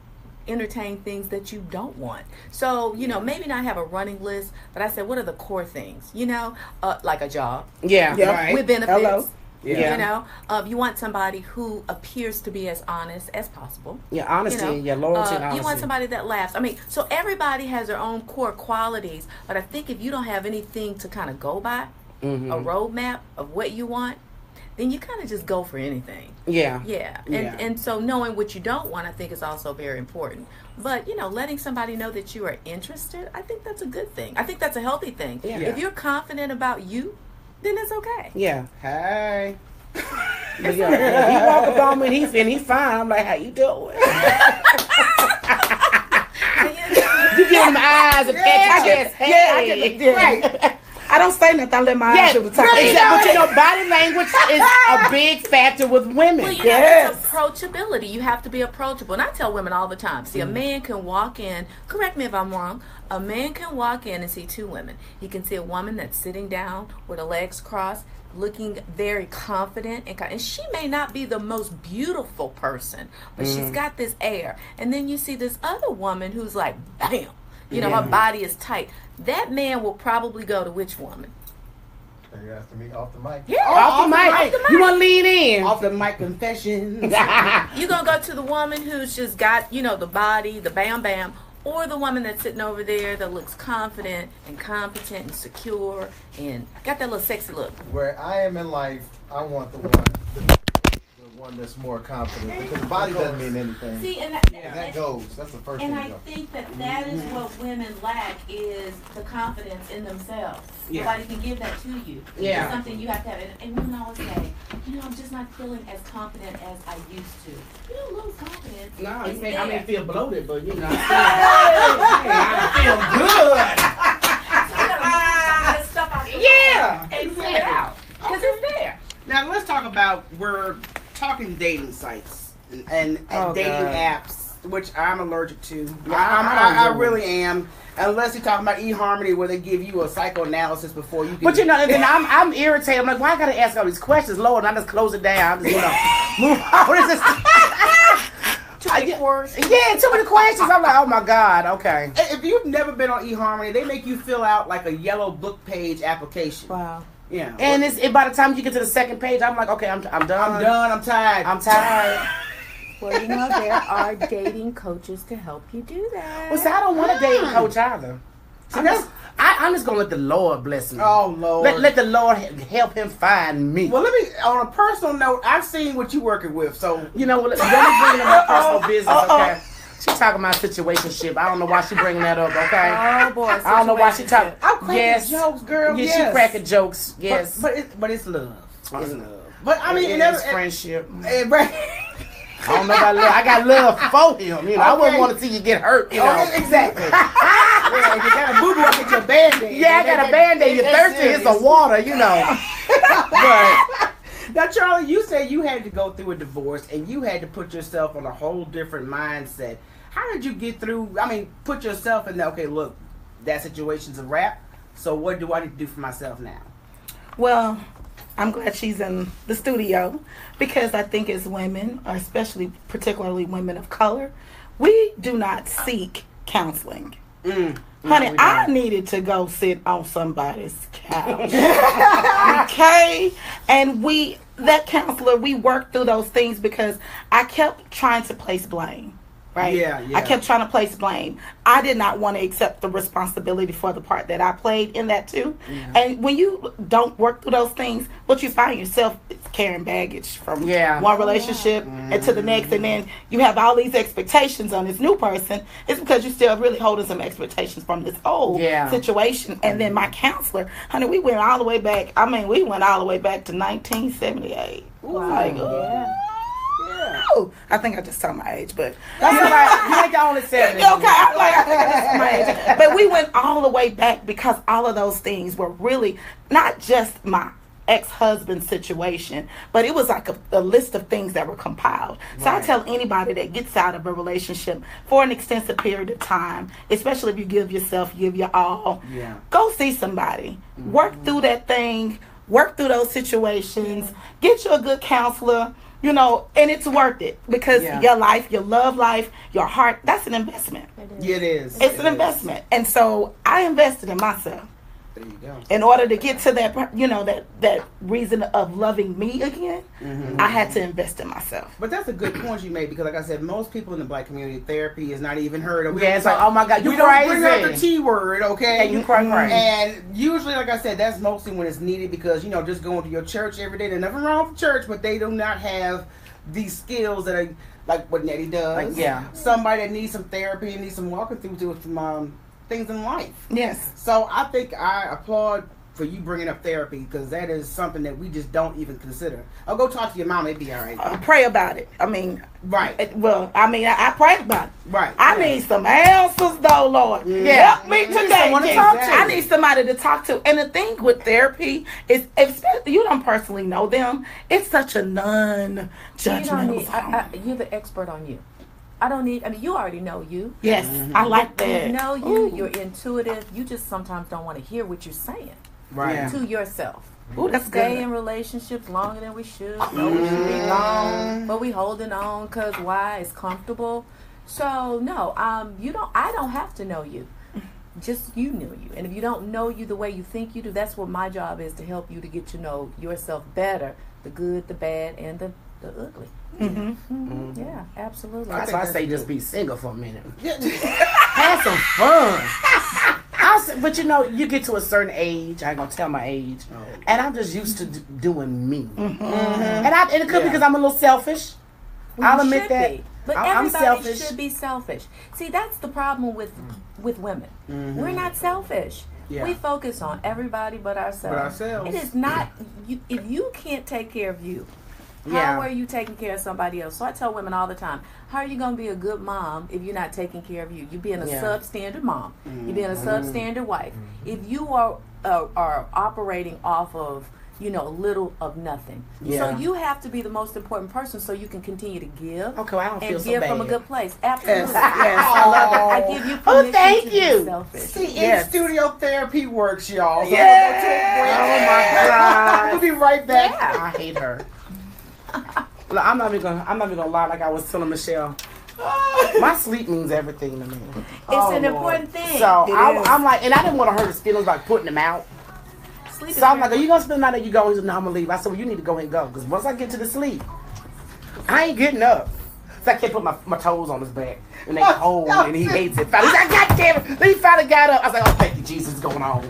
entertain things that you don't want. So, you know, maybe not have a running list, but I said, what are the core things? You know, like a job. Yeah. Right. With benefits. Hello. Yeah. You know, you want somebody who appears to be as honest as possible. Yeah, honesty, you know? loyalty and honesty. You want somebody that laughs. I mean, so everybody has their own core qualities, but I think if you don't have anything to kind of go by, a roadmap of what you want, then you kind of just go for anything. Yeah. Yeah. And so knowing what you don't want, I think, is also very important. But, you know, letting somebody know that you are interested, I think that's a good thing. I think that's a healthy thing. Yeah. If you're confident about you, then it's okay. Yeah. Hey. But yeah, he walk up on me and he fine. I'm like, how you doing? You give him eyes and pat your chest. Hey. Right. I don't say nothing. I let my eyes do the talking. But you know, body language is a big factor with women. Well, it's approachability. You have to be approachable. And I tell women all the time, see, a man can walk in, correct me if I'm wrong, a man can walk in and see two women. He can see a woman that's sitting down with her legs crossed, looking very confident, and she may not be the most beautiful person, but she's got this air. And then you see this other woman who's like, bam, you know, her body is tight. That man will probably go to which woman? You're asking me off the mic. Yeah, off the mic. You want to lean in? Off the mic confessions. You're going to go to the woman who's just got, you know, the body, the bam bam, or the woman that's sitting over there that looks confident and competent and secure and got that little sexy look. Where I am in life, I want the one that's more confident, because the body doesn't mean anything. See, and that goes. That's the first thing. And I think that is what women lack, is the confidence in themselves. Yeah. Nobody can give that to you. Yeah. It's something you have to have. And women always say, you know, I'm just not feeling as confident as I used to. You don't lose confidence. No, It's I may there. feel bloated, but you know, I feel good. So you gotta move some of that stuff out your Yeah, and clear it out. Because it's there. Now let's talk about, we're talking dating sites and dating apps, which I'm allergic to. I really am. Unless you're talking about eHarmony, where they give you a psychoanalysis before you can. But you know, and then I'm irritated. I'm like, why I gotta ask all these questions, Lord? And I just close it down. Just, you know, move on. What is this? Too many words. Yeah, too many questions. I'm like, oh my God, okay. If you've never been on eHarmony, they make you fill out like a yellow book page application. Wow. Yeah. And by the time you get to the second page, I'm like, okay, I'm done. I'm done. I'm tired. I'm tired. Well, you know, there are dating coaches to help you do that. Well, see, I don't want a dating coach either. I'm just gonna let the Lord bless me. Oh Lord. Let the Lord help him find me. Well, let me, on a personal note, I've seen what you're working with, so You know, let me bring in my personal business, okay? She talking about situationship. I don't know why she bringing that up, okay? Oh boy, I don't know why she talking. I'm cracking jokes, girl. Yeah, yes. she cracking jokes. Yes, but it's love. It's love. But I mean, it's friendship. I don't know about love. I got love for him. You know, I wouldn't want to see you get hurt. You know, exactly. Yeah, if you got a boo-boo, I get your Band-Aid. Yeah, I got a Band-Aid. You're thirsty. Here's some water. You know. But now, Charlie, you said you had to go through a divorce and you had to put yourself on a whole different mindset. How did you get through? I mean, put yourself in the, okay, look, that situation's a wrap. So what do I need to do for myself now? Well, I'm glad she's in the studio, because I think as women, or especially particularly women of color, we do not seek counseling. Honey, I needed to go sit on somebody's couch. Okay? And that counselor, we worked through those things because I kept trying to place blame. Right? Yeah. I kept trying to place blame. I did not want to accept the responsibility for the part that I played in that too. Yeah. And when you don't work through those things, what you find yourself is carrying baggage from one relationship and to the next, and then you have all these expectations on this new person. It's because you're still really holding some expectations from this old situation. And then my counselor, honey, we went all the way back. I mean, we went all the way back to 1978. Wow. I think I just told my age, but that's all right. You ain't the only 70. Okay, I think I just my age. But we went all the way back because all of those things were really not just my ex-husband's situation, but it was like a list of things that were compiled. So I tell anybody that gets out of a relationship for an extensive period of time, especially if you give your all, go see somebody. Work through that thing. Work through those situations. Get you a good counselor. You know, and it's worth it because your life, your love life, your heart, that's an investment. It is. It's an investment. And so I invested in myself. There you go. In order to get to that, you know, that reason of loving me again, I had to invest in myself. But that's a good point you made because, like I said, most people in the black community, therapy is not even heard of. Yeah, it's like, oh my God, you we crazy. Don't bring up the T word, okay? And you crazy. And usually, like I said, that's mostly when it's needed because, you know, just going to your church every day, there's nothing wrong with church, but they do not have these skills that are like what Nettie does. Somebody that needs some therapy and needs some walking through some things in life. Yes. So I think I applaud for you bringing up therapy because that is something that we just don't even consider. I'll go talk to your mom; it'd be all right. Pray about it. I mean, I prayed about it. Right. I need some answers, though, Lord. Help me today. I need somebody to talk to. And the thing with therapy is, if you don't personally know them, it's such a non-judgmental. You're the expert on you. You already know you. Yes, I like that. You know you. You're intuitive. You just sometimes don't want to hear what you're saying. Right. To yourself. Ooh, that's stay good. in relationships longer than we should. No, we should be long, but we holding on because why? It's comfortable. So no, I don't have to know you. Just you know you. And if you don't know you the way you think you do, that's what my job is, to help you to get to know yourself better, the good, the bad, and the ugly. Yeah, absolutely. That's why I say just be single for a minute. Have some fun. But you know, you get to a certain age. I ain't gonna tell my age, and I'm just used to doing me. And it could be because I'm a little selfish. I'll admit that. But I'm everybody should be selfish. See, that's the problem with women. We're not selfish. We focus on everybody but ourselves. It is not. If you can't take care of you, how are you taking care of somebody else? So I tell women all the time, how are you going to be a good mom if you're not taking care of you? You're being a substandard mom. You're being a substandard wife. If you are operating off of, little of nothing. So you have to be the most important person so you can continue to give. Okay, I don't feel and so give bad. from a good place. Absolutely. Yes. I love it. I give you permission thank to you. be selfish. See, in-studio therapy works, y'all. So Oh my God. We'll be right back. I hate her. Look, I'm not even gonna lie. Like I was telling Michelle, my sleep means everything to me. It's an important thing. So I'm like, and I didn't want to hurt his feelings by putting him out. So I'm like, are you gonna spend the night or you go? He said, no, I'm gonna leave. I said, well, you need to go ahead and go because once I get to the sleep, I ain't getting up. So I can't put my toes on his back and they cold and he hates it. He's like, God damn it! Then he finally got up. I was like, oh, thank you, Jesus, is going on.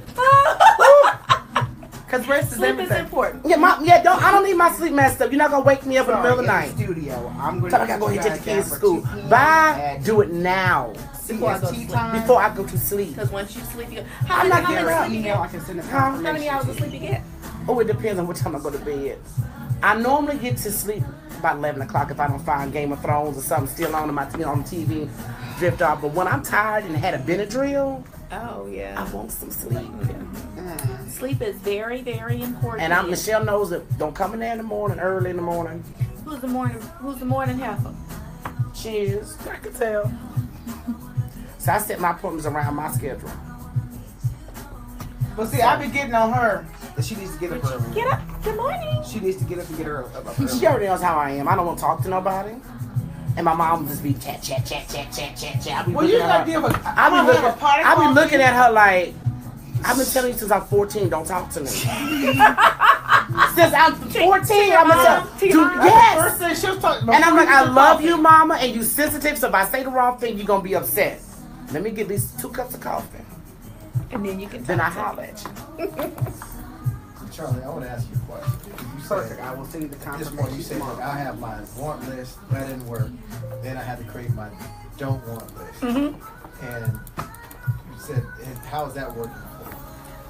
Because rest is sleep everything. is important. I don't need my sleep messed up. You're not gonna wake me up in the middle of the night. Studio. I'm going I gotta go ahead and take the kids to school. Bye. Do it now. Before Before I go to sleep. Because once you sleep, How many hours of sleep you get? Oh, it depends on what time I go to bed. I normally get to sleep about 11 o'clock if I don't find Game of Thrones or something still on my on TV, drift off. But when I'm tired and had a Benadryl, I want some sleep. Sleep is very, very important. And Michelle knows that don't come in there in the morning, early in the morning. Who's the morning heifer? She is. I can tell. So I set my appointments around my schedule. But see, I be getting on her that she needs to get up early. Get up. Good morning. She needs to get up and get her up early. She already knows how I am. I don't want to talk to nobody. And my mom just be chat. Well, you gotta deal with. I be looking at her like, I've been telling you since I'm 14, don't talk to me. Since I'm 14, I'm gonna tell you yes. And I'm like, I love you, mama, and you sensitive. So if I say the wrong thing, you're gonna be upset. Let me get these 2 cups of coffee, and then you can. Then I holler at you. Charlie, I want to ask you a question. You Perfect. I will send you the confirmation. You said, look, I have my want list. That didn't work. Then I had to create my don't want list. And you said, how is that working for you?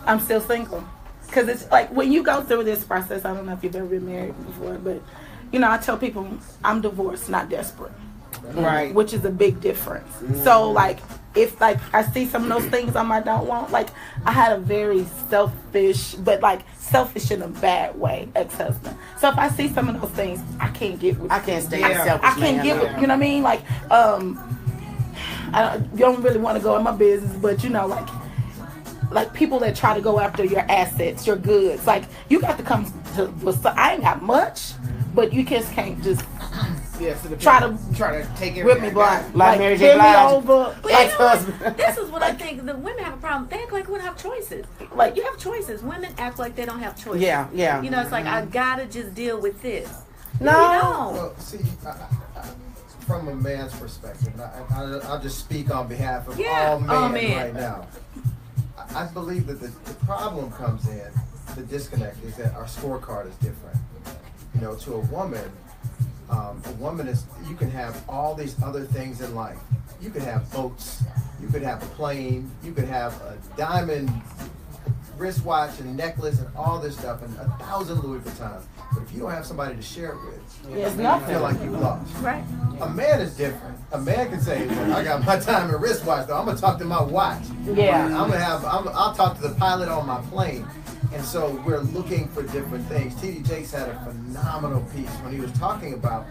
I'm still single. Because it's like when you go through this process, I don't know if you've ever been married before, but I tell people I'm divorced, not desperate. Right. Which is a big difference. So like if like I see some of those things on my don't want, like I had a very selfish, but like selfish in a bad way, ex-husband. So if I see some of those things, I can't get with I can't stay selfish. I can't get with, you know what I mean? Like I don't really want to go in my business, but like people that try to go after your assets, your goods, like you got to come to with. I ain't got much, but you just can't just try to take it. Rip me blind, like Mary J. Blige over ex-husband. This is what I think. The women have a problem. They act like women have choices. Like you have choices. Women act like they don't have choices. Yeah. It's like I gotta just deal with this. No. Well, see, from a man's perspective, I'll just speak on behalf of all men right now. I believe that the problem comes in, the disconnect is that our scorecard is different. To a woman is, you can have all these other things in life. You could have boats, you could have a plane, you could have a diamond wristwatch and necklace and all this stuff and 1,000 Louis Vuittons. But if you don't have somebody to share it with, you feel like you've lost. Right. A man is different. A man can say, "Look, I got my diamond wristwatch, though. I'm gonna talk to my watch. Yeah. I'll talk to the pilot on my plane." And so we're looking for different things. T.D. Jakes had a phenomenal piece when he was talking about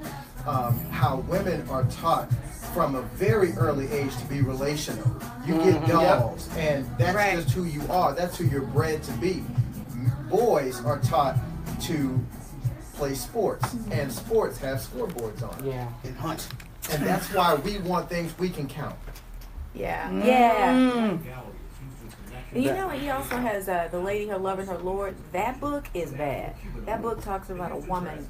how women are taught from a very early age to be relational. You get dolls, and that's just who you are. That's who you're bred to be. Boys are taught to play sports, and sports have scoreboards on it. Yeah. And hunt. And that's why we want things we can count. Yeah. And he also has The Lady, Her Lover, and Her Lord. That book is bad. That book talks about a woman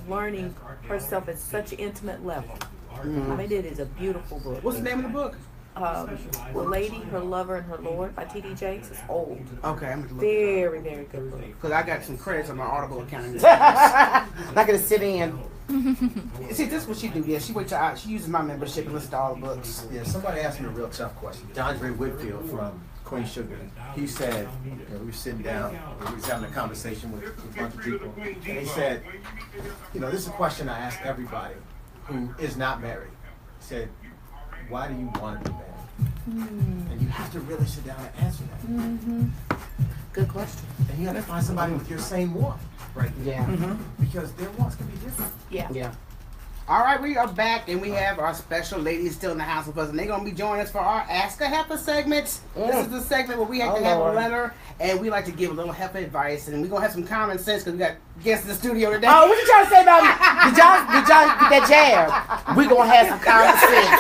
learning herself at such an intimate level. I mean, it is a beautiful book. What's the name of the book? The Lady, Her Lover, and Her Lord by T.D. Jakes. It's old. Okay, I'm gonna look. Very, very good book. Because I got some credits on my Audible account. Not gonna sit in. See, this is what she do. Yeah, she she uses my membership and listens to all the books. Yeah, somebody asked me a real tough question. DeAndre Whitfield from Queen Sugar. He said, we were sitting down, we was having a conversation with a bunch of people, and he said, this is a question I ask everybody who is not married. He said, why do you want to be married? And you have to really sit down and answer that. Good question. And you have to find somebody with your same want, right? Yeah. Because their wants can be different. Yeah. All right, we are back, and we have our special ladies still in the house with us, and they're going to be joining us for our Ask a Heifer segment. This is the segment where we have to have a letter, and we like to give a little heifer advice, and we're going to have some common sense because we got guests in the studio today. Oh, what you trying to say about me? Did y'all get that jab? We're going to have some common sense.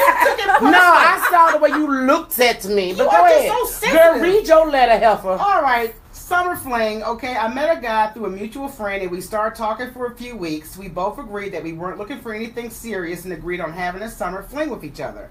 No, I saw the way you looked at me, but go ahead. So sensitive. Girl, read your letter, heifer. All right. Summer fling. Okay, I met a guy through a mutual friend and we started talking for a few weeks. We both agreed that we weren't looking for anything serious and agreed on having a summer fling with each other.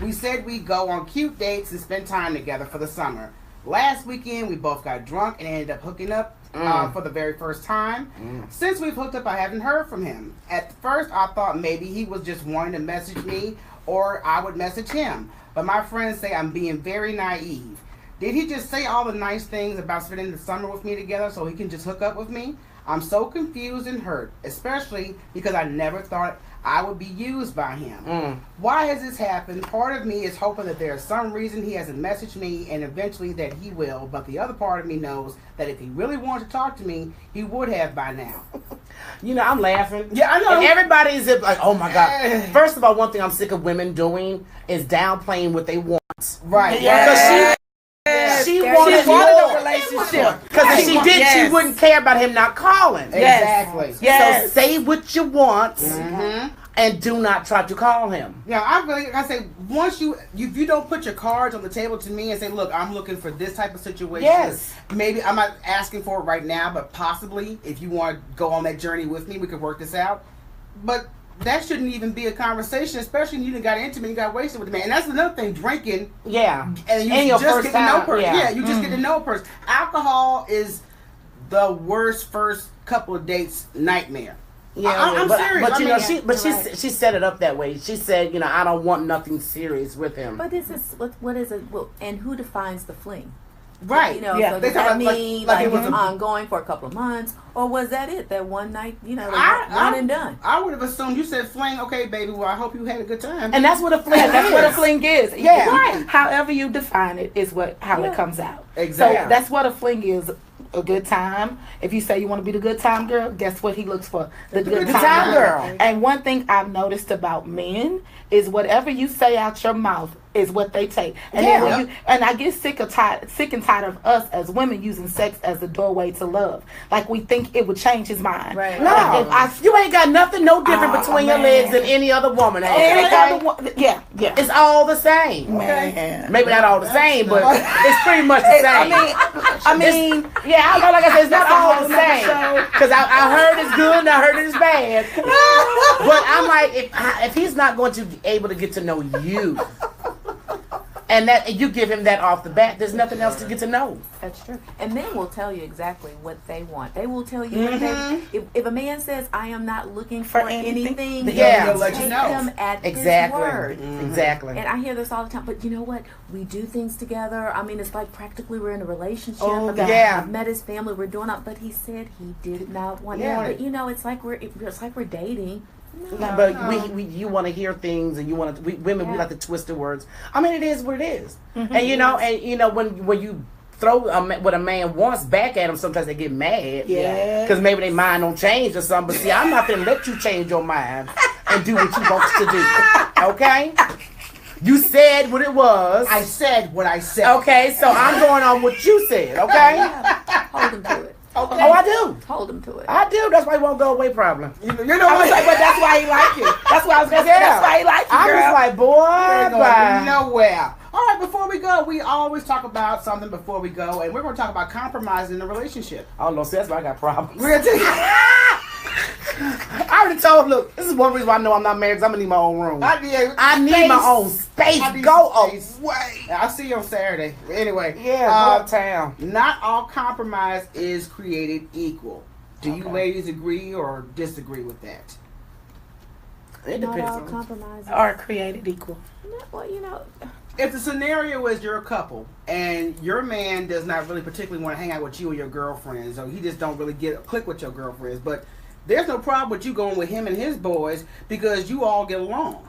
We said we'd go on cute dates and spend time together for the summer. Last weekend, we both got drunk and ended up hooking up for the very first time. Since we've hooked up, I haven't heard from him. At first, I thought maybe he was just wanting to message me or I would message him. But my friends say I'm being very naive. Did he just say all the nice things about spending the summer with me together so he can just hook up with me? I'm so confused and hurt, especially because I never thought I would be used by him. Why has this happened? Part of me is hoping that there's some reason he hasn't messaged me and eventually that he will, but the other part of me knows that if he really wanted to talk to me, he would have by now. I'm laughing. Yeah, I know. And everybody's like, oh my God. First of all, one thing I'm sick of women doing is downplaying what they want. Right. Yeah. She wanted a relationship. Because if she did, she wouldn't care about him not calling. Exactly. So say what you want, and and do not try to call him. Yeah, I say once if you don't put your cards on the table to me and say, look, I'm looking for this type of situation. Yes. Maybe I'm not asking for it right now, but possibly if you want to go on that journey with me, we could work this out. But that shouldn't even be a conversation, especially when you got intimate, you got wasted with the man. And that's another thing, drinking. Yeah. And you just get to know a person. Yeah, you just get to know a person. Alcohol is the worst first couple of dates nightmare. Yeah, I'm serious. But she set it up that way. She said, I don't want nothing serious with him. But this is what is it? Well, and who defines the fling? Right. So does that mean like it was ongoing for a couple of months, or was that it? That one night, one and done. I would have assumed you said fling. Okay, baby. Well, I hope you had a good time. And that's what a fling is. That's what a fling is. Yeah. Right. However you define it is how it comes out. Exactly. So that's what a fling is. A good time. If you say you want to be the good time girl, guess what he looks for? The good time girl. And one thing I've noticed about men is whatever you say out your mouth is what they take. And then I get sick and tired of us as women using sex as the doorway to love. Like we think it would change his mind. Right. No, you ain't got nothing no different between your legs than any other woman. Yeah. It's all the same. Okay? Maybe not all the same, but it's pretty much the same. I mean, like I said, it's not all the same. Because I heard it's good and I heard it's bad. But I'm like, if he's not going to be able to get to know you, and that you give him that off the bat, there's nothing else to get to know. That's true. And men will tell you exactly what they want. They will tell you if a man says, I am not looking for anything, they'll let you know. Him at his word. Exactly. And I hear this all the time. But you know what? We do things together. I mean, it's like practically we're in a relationship. I've met his family. We're doing it. But he said he did not want it. But it's like we're dating. No, but you want to hear things, and you want to. Women, we like to twist the words. I mean, it is what it is. And when you throw what a man wants back at him, sometimes they get mad. Yeah. Because maybe their mind don't change or something. But see, I'm not gonna let you change your mind and do what you want to do. Okay. You said what it was. I said what I said. Okay, so I'm going on what you said. Okay. Hold him to it. Okay. Oh, I do. Hold him to it. I do. That's why he won't go away, problem. You know what? But that's why he like you. That's why I was gonna say. That's why he like you, girl. I was like, boy, going nowhere. All right, before we go, we always talk about something before we go, and we're going to talk about compromising in a relationship. Oh no, see, that's why I got problems. We're going to I already told. Look, this is one reason why I know I'm not married. Because I'm gonna need my own room. I need my own space. Go away. I'll see you on Saturday. Anyway, go uptown. Not all compromise is created equal. Do you ladies agree or disagree with that? It depends. Not all compromises are created equal. Well, if the scenario is you're a couple and your man does not really particularly want to hang out with you or your girlfriends, or he just don't really click with your girlfriends, but there's no problem with you going with him and his boys because you all get along.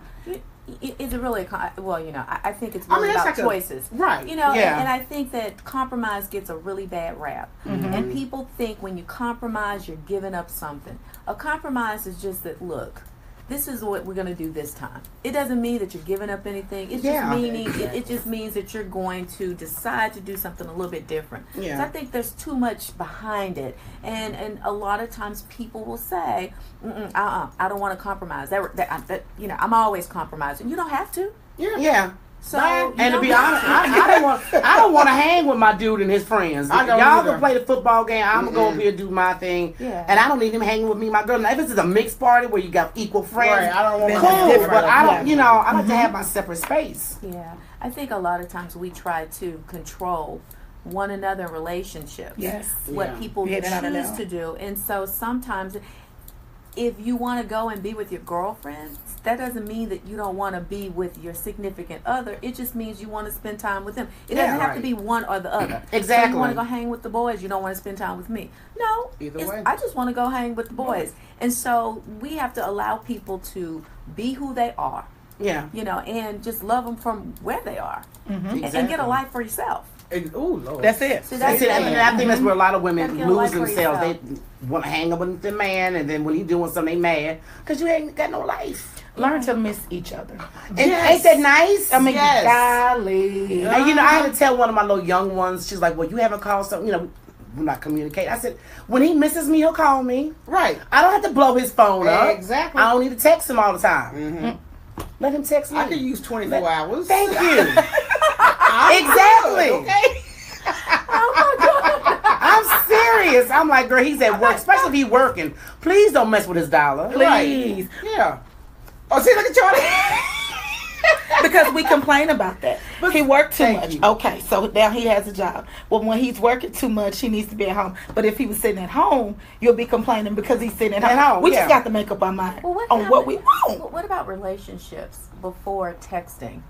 Is it really I think it's really about choices. Right. And I think that compromise gets a really bad rap. And people think when you compromise, you're giving up something. A compromise is just that, look, this is what we're going to do this time. It doesn't mean that you're giving up anything. It's just it just means that you're going to decide to do something a little bit different. Yeah. So I think there's too much behind it. And a lot of times people will say, I don't want to compromise. I'm always compromising. You don't have to. Yeah. So, and to be honest, I don't want to hang with my dude and his friends. Y'all can play the football game. I'm gonna go over here and do my thing. Yeah. And I don't need him hanging with me, my girl. Now, if this is a mixed party where you got equal friends, I don't want cool. But I don't, I like to have my separate space. Yeah, I think a lot of times we try to control one another in relationships. Yes. What people choose to do, and so sometimes, if you want to go and be with your girlfriends, that doesn't mean that you don't want to be with your significant other. It just means you want to spend time with them. It doesn't have to be one or the other. Exactly. So you want to go hang with the boys, you don't want to spend time with me. No. Either way. I just want to go hang with the boys. And so we have to allow people to be who they are. Yeah. And just love them from where they are. Exactly. And get a life for yourself. Oh, Lord. That's it. So that's it. And I think that's where a lot of women Gotta lose get a life for themselves. yourself. They want to hang up with the man, and then when he's doing something, they mad because you ain't got no life. Learn to miss each other. And ain't that nice? I mean, golly. And I had to tell one of my little young ones. She's like, "Well, you haven't called something. we're not communicating. I said, when he misses me, he'll call me. Right. I don't have to blow his phone up. Exactly. I don't need to text him all the time. Mm-hmm. Let him text me. I could use 24 hours. Thank you. Exactly. Good, okay. I'm serious. I'm like, girl, he's at work, especially if he's working. Please don't mess with his dollar. Please. Right. Yeah. Oh, see, look at Charlie. Because we complain about that. But he worked too thank much. you. Okay, so now he has a job. Well, when he's working too much, he needs to be at home. But if he was sitting at home, you'll be complaining because he's sitting at home. We just got to make up our mind on what we want. What about relationships before texting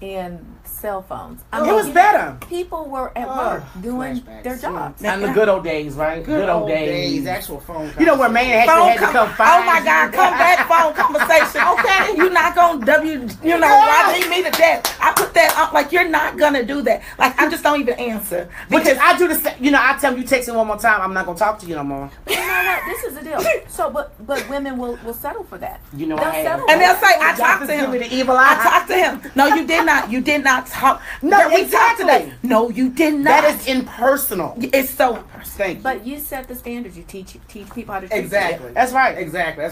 and cell phones? I It mean, was better. People were at work doing flashbacks. their jobs. And the good old days, right? Good old days. Actual phone. You know where man actually had to come find Oh my God, come back phone conversation. Okay, you're not gonna why leave me to death? I put that up like you're not gonna do that. Like I just don't even answer. Because I do the same. You know, I tell him you text me one more time, I'm not gonna talk to you no more. But you know what? This is the deal. So, but women will settle for that. You know, They'll I have. settle And for they'll say, that. I talked to him. Give me the evil I eye. talked to him. No, you did not. You did not talk. No, Girl, we talked exactly. today. No, you did not. That is impersonal. It's so impersonal. Thank you. But you set the standards. You teach people how to treat Exactly. you. That's right. Exactly.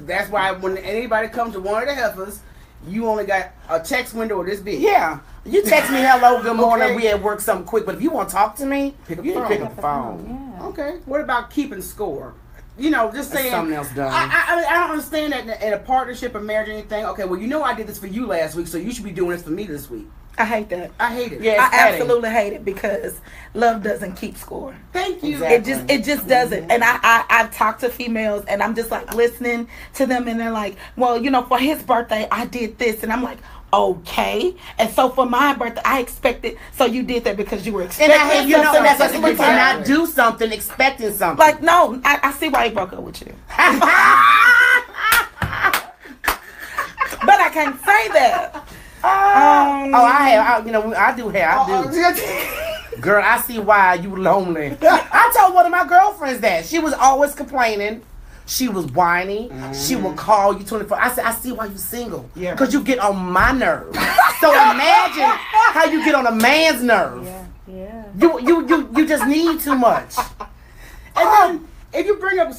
That's why when anybody comes to one of the heifers, you only got a text window this big. Yeah. You text me hello, good morning, Okay. we at work something quick, but if you want to talk to me, Pick up you the need to phone. pick up the phone. Yeah. Okay. What about keeping score? You know, just That's saying. something else done. I mean, I don't understand that in a partnership or marriage or anything. Okay, well, you know I did this for you last week, so you should be doing this for me this week. I hate that. I hate it. Yeah. I It's petty. absolutely hate it because love doesn't keep score. Thank you. Exactly. It just doesn't. And I've talked to females and I'm just like listening to them and they're like, well, you know, for his birthday I did this, and I'm like, okay. And so for my birthday I expected, so you did that because you were And expecting I hate, you know, something. that's what you Exactly. cannot do something expecting something. Like, no, I see why he broke up with you. But I can't say that. I do. Girl, I see why you lonely. I told one of my girlfriends that. She was always complaining. She was whiny. She would call you 24. I said, I see why you single. Yeah. Because you get on my nerves. So imagine how you get on a man's nerve. Yeah. You just need too much. And then if you bring up,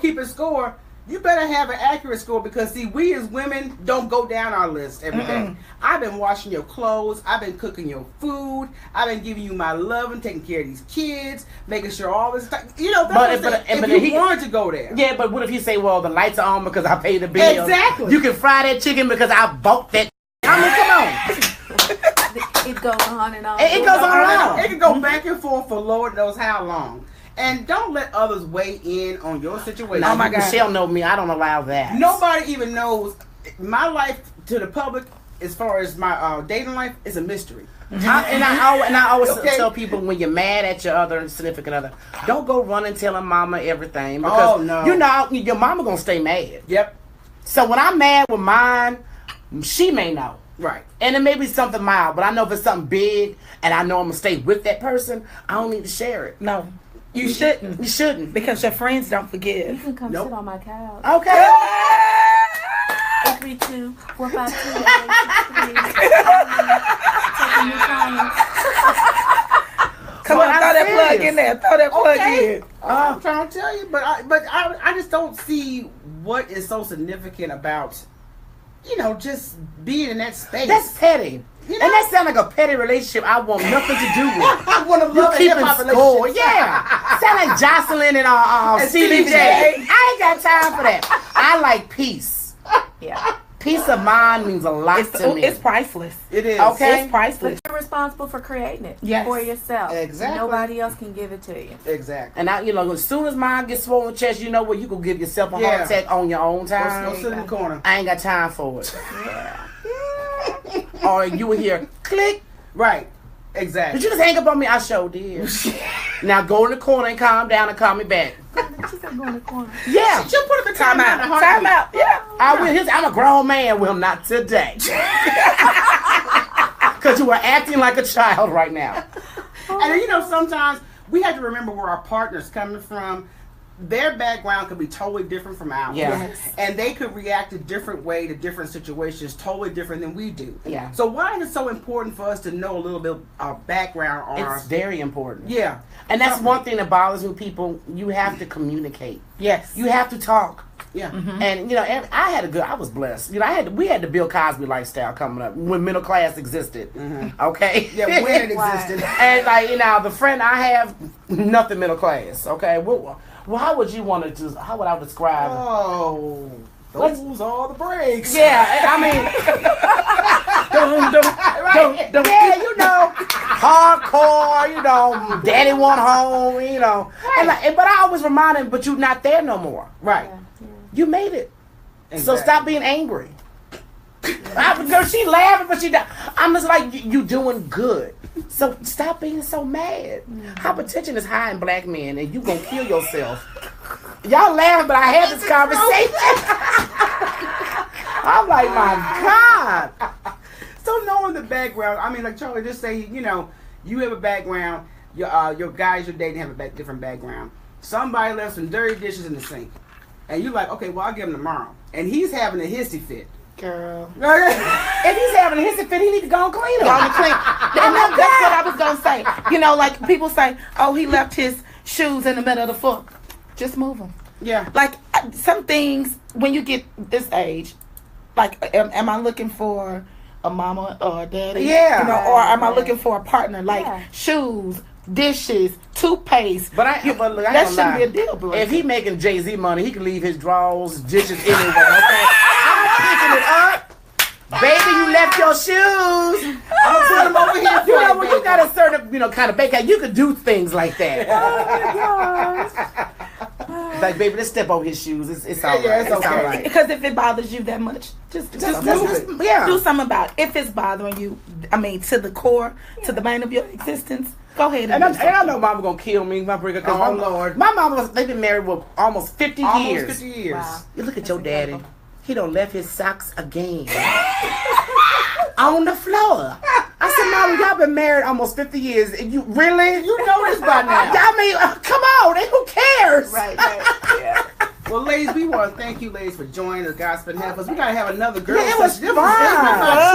keeping score, you better have an accurate score because, see, we as women don't go down our list every day. I've been washing your clothes. I've been cooking your food. I've been giving you my love and taking care of these kids, making sure all this stuff. You know, that's what I'm saying. If you wanted to go there. Yeah, but what if you say, well, the lights are on because I paid the bill? Exactly. You can fry that chicken because I bought that. I mean, come on. It goes on and on. It goes on and on. It can go back and forth for Lord knows how long. And don't let others weigh in on your situation. Oh my God. Michelle know me. I don't allow that. Nobody even knows my life to the public as far as my dating life is a mystery. I always Okay. tell people, when you're mad at your other significant other, don't go running telling mama everything, because you know your mama gonna stay mad. Yep. So when I'm mad with mine, she may know. Right. And it may be something mild, but I know if it's something big and I know I'm gonna stay with that person, I don't need to share it. No. You shouldn't. You shouldn't. Because your friends don't You forgive. can come Nope. sit on my couch. Okay. 832-452-8863. Taking your clients. Come on, throw that plug in there. Throw that plug in. I'm trying to tell you, but I just don't see what is so significant about, just being in that space. That's petty. And that sounds like a petty relationship I want nothing to do with. I want to You love keeping hip-hop score. relationship. Yeah. Sound like Jocelyn and CBJ. I ain't got time for that. I like peace. Yeah. Peace of mind means a lot to me. It's priceless. It is. Okay. It's priceless. You're responsible for creating it Yes. for yourself. Exactly. Nobody else can give it to you. Exactly. And as soon as mine gets swollen chest, you know what? You can give yourself a heart attack on your own time. Go sit in the corner. I ain't got time for it. Yeah. Or you will hear click. Right. Exactly. Did you just hang up on me? I sure did. Now go in the corner and calm down and call me back. She said go in the corner. Yeah. She'll put up the Time out. in a heartbeat. Time out. Yeah. I will. I'm a grown man. Well, not today. Because you are acting like a child right now. And then, sometimes we have to remember where our partner's coming from. their background could be totally different from ours. Yes. And they could react a different way to different situations, totally different than we do. Yeah. So why is it so important for us to know a little bit of our background on It's very important. Yeah. And that's one thing that bothers me, people. You have to communicate. Yes. You have to talk. Yeah. Mm-hmm. And, you know, I was blessed. You know, we had the Bill Cosby lifestyle coming up when middle class existed. Mm-hmm. Okay? Yeah, when it existed. And, like, you know, the friend I have, nothing middle class. Okay? Well, how would you want to how would I describe it? Oh, those are the breaks. Yeah, I mean, yeah, you know, hardcore, you know, daddy want home, you know. Right. And but I always remind him, but you're not there no more. Right. Yeah. You made it. Exactly. So stop being angry. Because she laughing, but I'm just like, you doing good. So stop being so mad. Competition is high in black men, and you gonna kill yourself. Y'all laughing, but I had this conversation. I'm like, my God. So knowing the background, I mean, like Charlie, just say, you know, you have a background, your guys you're dating have a different background. Somebody left some dirty dishes in the sink. And you're like, okay, well, I'll get him tomorrow. And he's having a hissy fit. Girl. If he's having a hissy fit, he need to go and clean them. Go and clean. That's what I was going to say. You know, like people say, oh, he left his shoes in the middle of the floor. Just move them. Yeah. Like some things, when you get this age, like, am I looking for a mama or a daddy? Yeah. You know, or am I looking for a partner? Like shoes, dishes, toothpaste. But look, that shouldn't be a deal breaker. If he making Jay-Z money, he can leave his drawers, dishes anywhere. Okay, I'm picking it up. Baby, you left your shoes. I'm put them over here. You know, when you got a certain, you know, kind of back, you could do things like that. Oh my gosh. Like, baby, let's step over his shoes. It's all right. Yeah, it's okay. all right. Because if it bothers you that much, just do it. Yeah. Do something about it. If it's bothering you, I mean, to the core, to the main of your existence, go ahead and I know Mama gonna kill me, my brother. Oh, Lord. My mama, they've been married for almost 50 years. Almost 50 years. Wow. You look at your daddy. He done left his socks again. On the floor. I said, Mama, y'all been married almost 50 years. And you really? You know this by now. I mean, come on. Who cares? Right. Yeah. Well, ladies, we want to thank you, ladies, for joining the Gossiping Heifers. We got to have another girl. Yeah, it was fun. I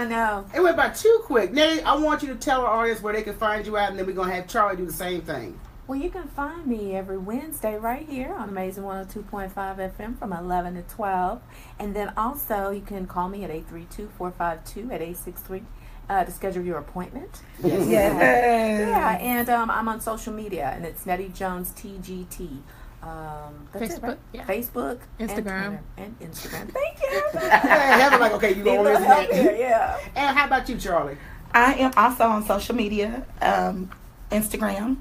know. It went by too quick. Nettie, I want you to tell our audience where they can find you at, and then we're going to have Charlie do the same thing. Well, you can find me every Wednesday right here on Amazing 102.5 FM from 11 to 12. And then also you can call me at 832-452-8863 to schedule your appointment. Yes. Yeah, and I'm on social media, and it's Nettie Jones TGT. That's Facebook, it, right? yeah. Facebook, Instagram. and Instagram. Thank you. Heaven, like, okay, you go on this and that. Yeah. And how about you, Charlie? I am also on social media, Instagram,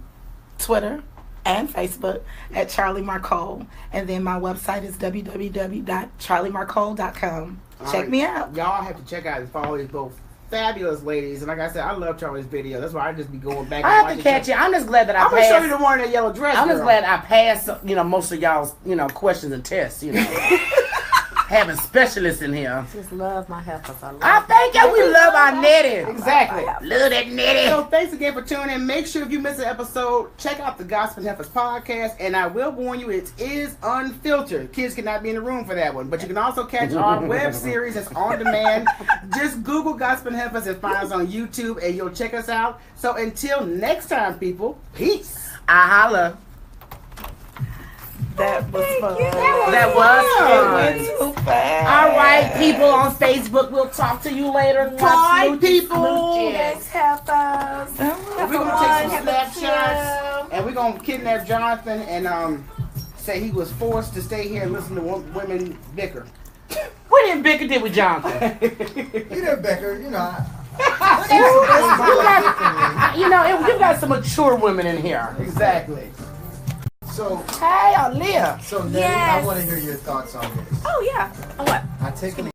Twitter, and Facebook at Charlie Marcol. And then my website is www.charliemarcol.com. Check me out. Y'all have to check out and follow these both fabulous ladies. And like I said, I love Charlie's video. That's why I just be going back. I have to catch you. I'm just glad that I I'm passed. going to show you the one in that yellow dress. I'm just glad I passed, you know, most of y'all's, you know, questions and tests, you know. Having specialists in here. Just love my heifers. I thank you. We love our Nettie. Exactly. Love that Nettie. So thanks again for tuning in. Make sure if you miss an episode, check out the Gossiping Heifers podcast. And I will warn you, it is unfiltered. Kids cannot be in the room for that one. But you can also catch our web series that's on demand. Just Google Gossiping Heifers and find us on YouTube, and you'll check us out. So until next time, people, peace. I holla. That was fun. That was fun. It went too fast. All right, people on Facebook, we'll talk to you later. Bye, people. Thanks, heifers. We're going to take some snapshots, and we're going to kidnap Jonathan and say he was forced to stay here and listen to women bicker. We didn't bicker, did we, Jonathan? You didn't bicker, you know. You know, you got some mature women in here. Exactly. So, hey, Aaliyah. Nettie, I want to hear your thoughts on this. Oh, yeah. On what? I take an